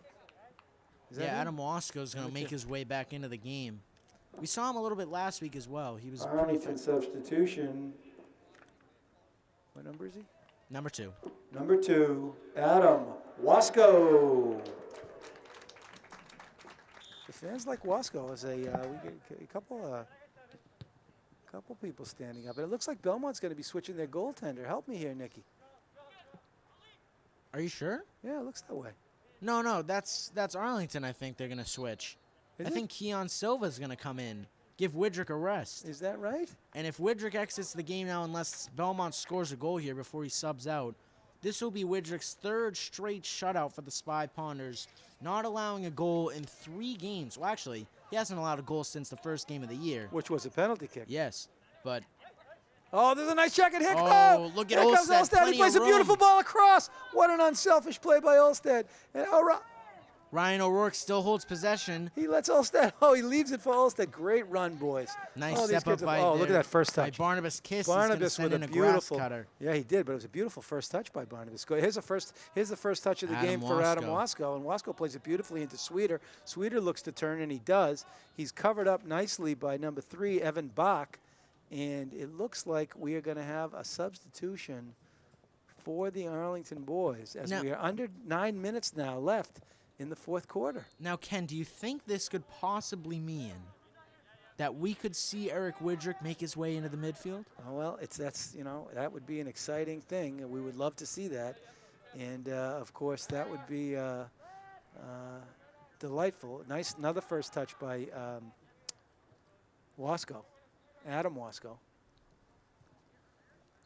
Yeah, Adam Wasco's going to make his way back into the game. We saw him a little bit last week as well. He was pretty Arlington fit. substitution. What number is he? Number 2. Number 2, Adam Wasco. The fans like Wasco. We get a couple people standing up. And it looks like Belmont's going to be switching their goaltender. Help me here, Nikki. Are you sure? Yeah, it looks that way. No, that's Arlington. I think they're going to switch. I think Keon Silva's going to come in, give Widrick a rest. Is that right? And if Widrick exits the game now, unless Belmont scores a goal here before he subs out, this will be Widrick's 3rd straight shutout for the Spy Ponders, not allowing a goal in 3 games. Well, actually, he hasn't allowed a goal since the first game of the year. Which was a penalty kick. Yes, but... Oh, there's a nice check and hit. Oh, look at Here comes Olstead. He plays a beautiful ball across. What an unselfish play by Olstead. And Ryan O'Rourke still holds possession. he lets Olstead. Oh, he leaves it for Olstead. Great run, boys. Nice these step up kids by look at that first touch. by Barnabas Kiss. Barnabas with with a a grass beautiful cutter. Yeah, he did, but it was a beautiful first touch by Barnabas. Here's the first touch of the game for Adam Wasco, and Wasco plays it beautifully into Sweeter. Sweeter looks to turn, and he does. He's covered up nicely by number 3, Evan Bach. And it looks like we are going to have a substitution for the Arlington boys as we are under 9 minutes now left in the 4th quarter. Now, Ken, do you think this could possibly mean that we could see Eric Widrick make his way into the midfield? Oh, well, that would be an exciting thing. We would love to see that. And, of course, that would be delightful. Nice, another first touch by Wasco. Adam Wasco.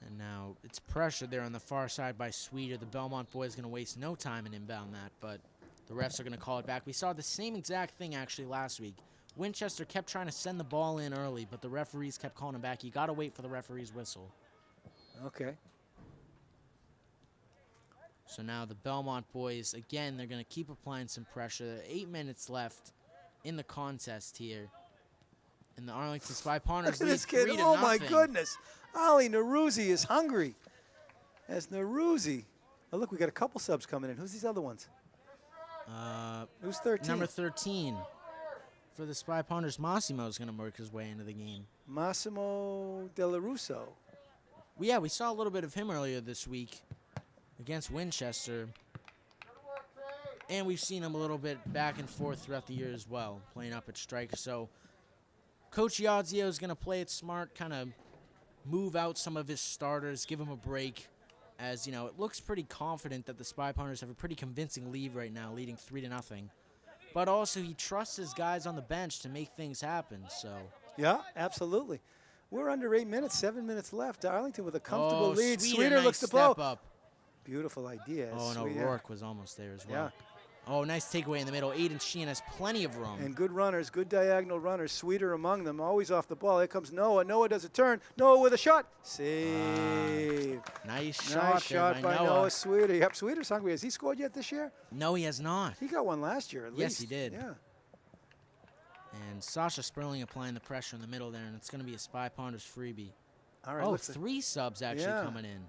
And now it's pressure there on the far side by Sweeter. The Belmont boys going to waste no time in inbound that, but the refs are going to call it back. We saw the same exact thing actually last week. Winchester kept trying to send the ball in early, but the referees kept calling him back. You got to wait for the referee's whistle. Okay. So now the Belmont boys, again, they're going to keep applying some pressure. 8 minutes left in the contest here. And the Arlington Spy Ponders Look at lead this kid. 3-0. Oh, my goodness. Ali Naruzzi is hungry. As Naruzzi. Oh, look, we got a couple subs coming in. Who's these other ones? Who's 13? Number 13 for the Spy Ponders. Massimo is going to work his way into the game. Massimo Della Russo. Yeah, we saw a little bit of him earlier this week against Winchester. And we've seen him a little bit back and forth throughout the year as well, playing up at striker. So Coach Iazio is going to play it smart, kind of move out some of his starters, give him a break. As, it looks pretty confident that the Spy Ponders have a pretty convincing lead right now, leading 3-0. But also he trusts his guys on the bench to make things happen, so. Yeah, absolutely. We're under 8 minutes, 7 minutes left. Arlington with a comfortable lead. Sweeter Sweeter nice looks to step blow. up. Beautiful idea. Oh, and O'Rourke was almost there as well. Oh, nice takeaway in the middle. Aiden Sheehan has plenty of room. And good runners, good diagonal runners. Sweeter among them, always off the ball. Here comes Noah. Noah does a turn. Noah with a shot. Save. Nice Nice shot shot by Noah Sweeter. Yep, Sweeter's hungry. Has he scored yet this year? No, he has not. He got one last year at least. Yes, he did. Yeah. And Sasha Sperling applying the pressure in the middle there, and it's going to be a Spy Ponders freebie. All right. Oh, looks like- 3 subs actually Yeah. coming in.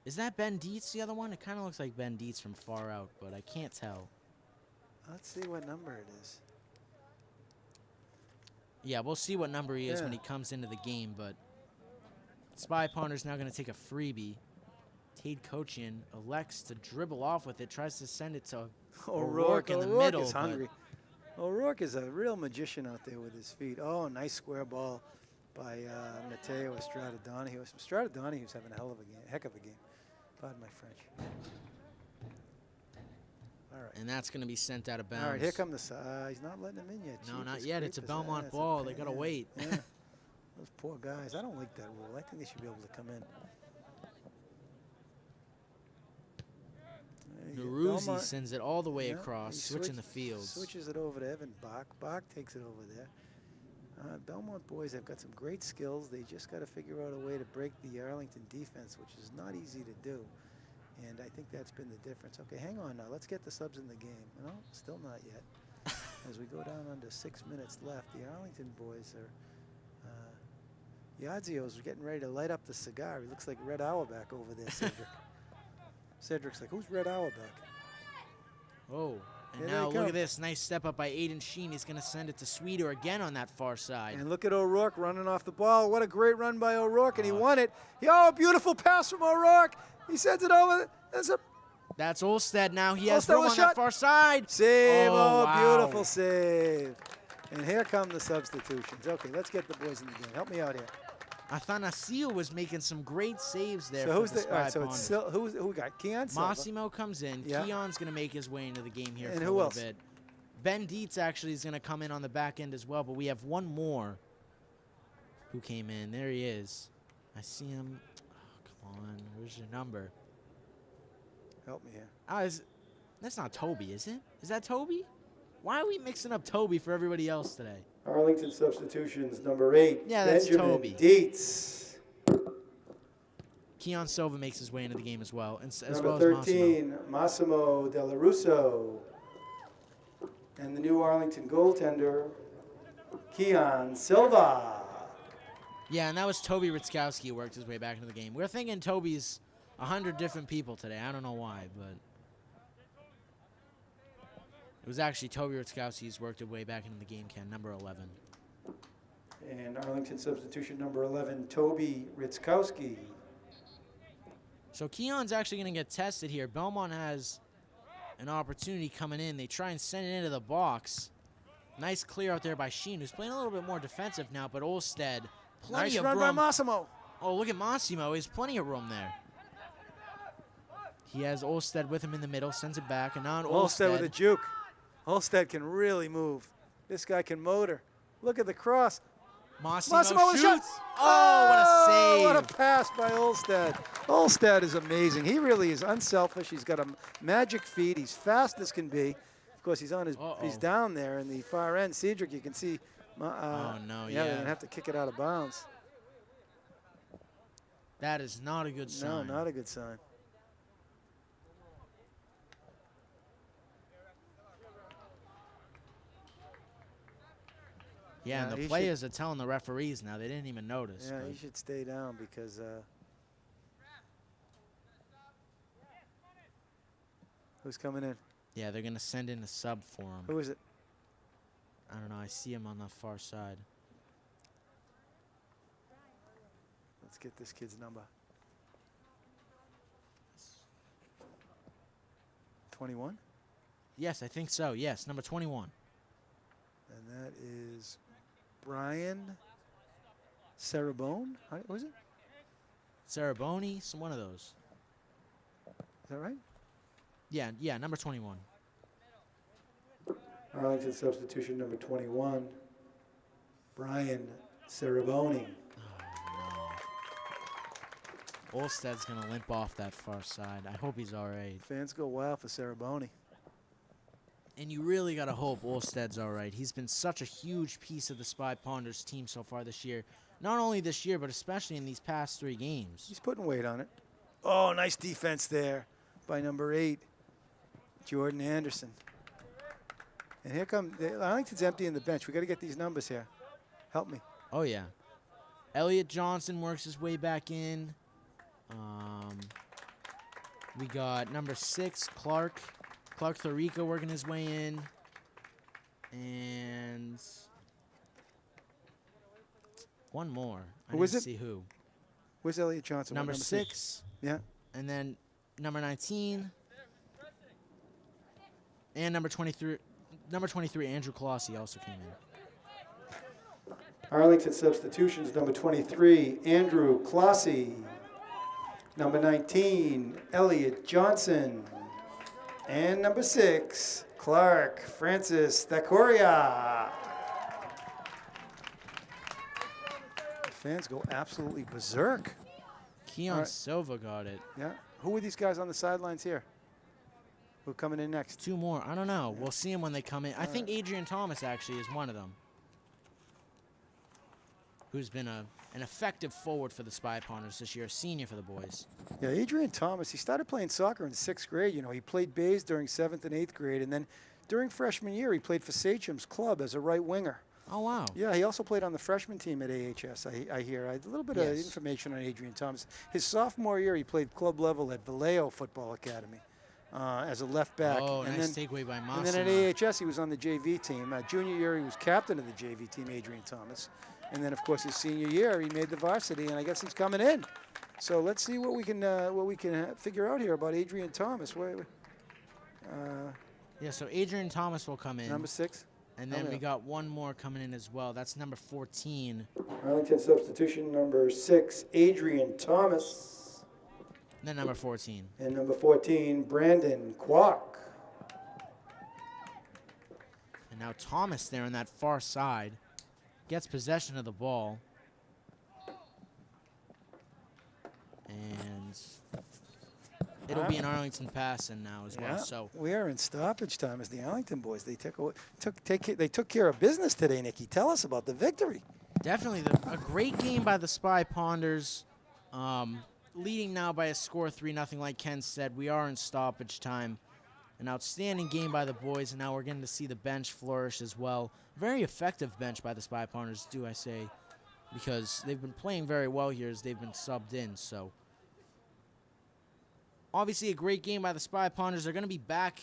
Is that Ben Dietz, the other one? It kind of looks like Ben Dietz from far out, but I can't tell. Let's see what number it is. Yeah, we'll see what number he is when Yeah. he comes into the game, but Spy Ponder's now going to take a freebie. Tade Kochian elects to dribble off with it, tries to send it to O'Rourke in the middle. is but hungry. O'Rourke is a real magician out there with his feet. Oh, nice square ball by Matteo Estrada Donahue. Estrada Donahue's having a heck of a game. Pardon my French. All right. And that's going to be sent out of bounds. All right, here come the he's not letting him in yet. No, Jeepers not yet. It's a creepers. Belmont It's a ball. They pain, got to yeah. wait. Yeah. Those poor guys. I don't like that rule. I think they should be able to come in. Neruzzi Belmont- sends it all the way Yeah, across, he switching the fields. Switches it over to Evan Bach. Bach takes it over there. Belmont boys have got some great skills. They just got to figure out a way to break the Arlington defense, which is not easy to do. And I think that's been the difference. Okay, hang on now. Let's get the subs in the game. No, still not yet. As we go down under 6 minutes left, the Arlington boys are. Yadzio's getting ready to light up the cigar. He looks like Red Auerbach over there, Cedric. Cedric's like, who's Red Auerbach? Oh, and Here now they look come. at this. Nice step up by Aiden Sheen. He's going to send it to Sweeter again on that far side. And look at O'Rourke running off the ball. What a great run by O'Rourke, and he Oh. won it. Oh, beautiful pass from O'Rourke. He sends it over. There's a That's Olstead now. He has Olstead room with on a that shot. far side. save. Oh, wow. beautiful save. And here come the substitutions. Okay, let's get the boys in the game. Help me out here. Athanasio was making some great saves there So for who's the the? All right, Spy so it's Ponders. who we got? Keon Silva. Massimo comes in. Yeah. Keon's going to make his way into the game here And for who a little else? bit. Ben Dietz actually is going to come in on the back end as well, but we have one more who came in. There he is. I see him. Oh, come on. Where's your number? Help me here. That's not Toby, is it? Is that Toby? Why are we mixing up Toby for everybody else today? Arlington substitutions, number 8. Yeah, that's Benjamin Toby. Dietz. Keon Silva makes his way into the game as well, as Number well as Massimo. 13, Massimo Della Russo. And the new Arlington goaltender, Keon Silva. Yeah, and that was Toby Ritzkowski who worked his way back into the game. We're thinking Toby's 100 different people today. I don't know why, but it was actually Toby Ritzkowski who's worked his way back into the game, Ken, number 11. And Arlington substitution number 11, Toby Ritzkowski. So Keon's actually going to get tested here. Belmont has an opportunity coming in. They try and send it into the box. Nice clear out there by Sheen, who's playing a little bit more defensive now, but Olstead, plenty Nice of run room. by Massimo. Oh, look at Massimo. He has plenty of room there. He has Olstead with him in the middle, sends it back, and now on Olstead with a Olstead. juke. Olstead can really move. This guy can motor. Look at the cross. Massimo Massimo with a shot. shoots. Oh, what a save. What a pass by Olstead. Olstead is amazing. He really is unselfish. He's got a magic feet. He's fast as can be. Of course, he's on his. He's down there in the far end. Cedric, you can see. Oh, no, Yeah, they're yeah. gonna have to kick it out of bounds. That is not a good sign. No, not a good sign. Yeah, and he the should- players are telling the referees now. They didn't even notice. Yeah, but he should stay down because. Who's coming in? yeah, they're going to send in a sub for him. Who is it? I don't know. I see him on the far side. Let's get this kid's number. 21? Yes, I think so. Yes, number 21. And that is Brian Sarabone. What is it? Saraboni, one of those. Is that right? Yeah, number 21. Arlington substitution number 21, Brian Saraboni. Olstead's going to limp off that far side. I hope he's all right. Fans go wild for Sarabone. And you really got to hope Olsted's all right. He's been such a huge piece of the Spy Ponders team so far this year. Not only this year, but especially in these past 3 games. He's putting weight on it. Oh, nice defense there by number 8, Jordan Anderson. And here Arlington's emptying the bench. We got to get these numbers here. Help me. Oh, yeah. Elliot Johnson works his way back in. We got number 6, Clark Thorica working his way in. And one more. Who is it? See who. Where's Elliot Johnson? Number 6. Yeah. And then number 19. And number 23, Andrew Colossi also came in. Arlington substitutions, number 23, Andrew Clossie. Number 19, Elliot Johnson. And number 6, Clark Francis Thakoria. The fans go absolutely berserk. Keon Silva got it. Yeah. Who are these guys on the sidelines here? Who are coming in next? 2 more. I don't know. We'll see them when they come in. I think Adrian Thomas actually is one of them, who's been an effective forward for the Spy Ponders this year, a senior for the boys. Yeah, Adrian Thomas, he started playing soccer in 6th grade. You know, he played Bays during 7th and 8th grade, and then during freshman year, he played for Sachem's club as a right winger. Oh, wow. Yeah, he also played on the freshman team at AHS, I hear. I had a little bit of information on Adrian Thomas. His sophomore year, he played club level at Vallejo Football Academy as a left back. Oh, and nice takeaway by Massimo. And then at AHS, he was on the JV team. Junior year, he was captain of the JV team, Adrian Thomas. And then, of course, his senior year, he made the varsity, and I guess he's coming in. So let's see what we can figure out here about Adrian Thomas. Yeah, so Adrian Thomas will come in. Number 6. And then we got one more coming in as well. That's number 14. Arlington substitution, number 6, Adrian Thomas. And then number 14. And number 14, Brandon Kwok. And now Thomas there on that far side gets possession of the ball. And it'll be an Arlington pass in now as well. So we are in stoppage time as the Arlington boys. They took care of business today, Nikki. Tell us about the victory. definitely a great game by the Spy Ponders. Leading now by a score 3-0, like Ken said. We are in stoppage time. An outstanding game by the boys, and now we're getting to see the bench flourish as well. Very effective bench by the Spy Ponders, do I say, because they've been playing very well here as they've been subbed in. So obviously a great game by the Spy Ponders. They're going to be back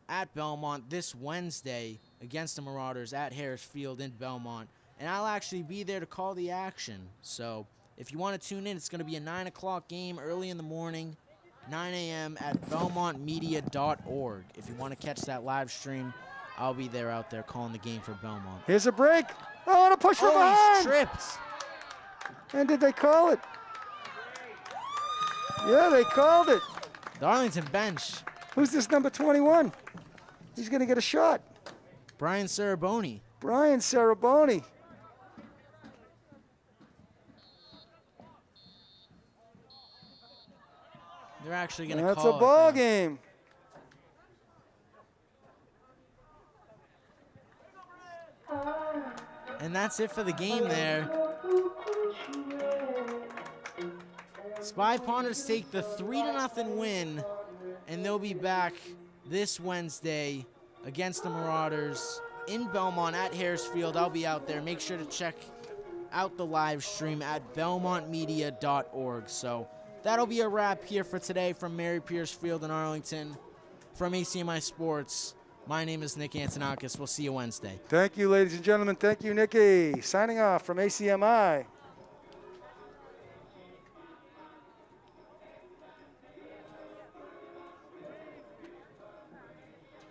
at Belmont this Wednesday against the Marauders at Harris Field in Belmont, and I'll actually be there to call the action. So if you want to tune in, it's going to be a 9 o'clock game early in the morning, 9 a.m. at belmontmedia.org. If you want to catch that live stream, I'll be there out there calling the game for Belmont. Here's a break. Oh, and a push from behind. He's tripped. And did they call it? Yeah, they called it. The Arlington bench. Who's this number 21? He's going to get a shot. Brian Saraboni. Brian Saraboni. They're actually going to call it. That's a ball game. And that's it for the game there. Spy Ponders take the 3-0 win, and they'll be back this Wednesday against the Marauders in Belmont at Harris Field. I'll be out there. Make sure to check out the live stream at belmontmedia.org. So that'll be a wrap here for today from Mary Pierce Field in Arlington. From ACMi Sports, my name is Nick Antonakas. We'll see you Wednesday. Thank you, ladies and gentlemen. Thank you, Nikki. Signing off from ACMi.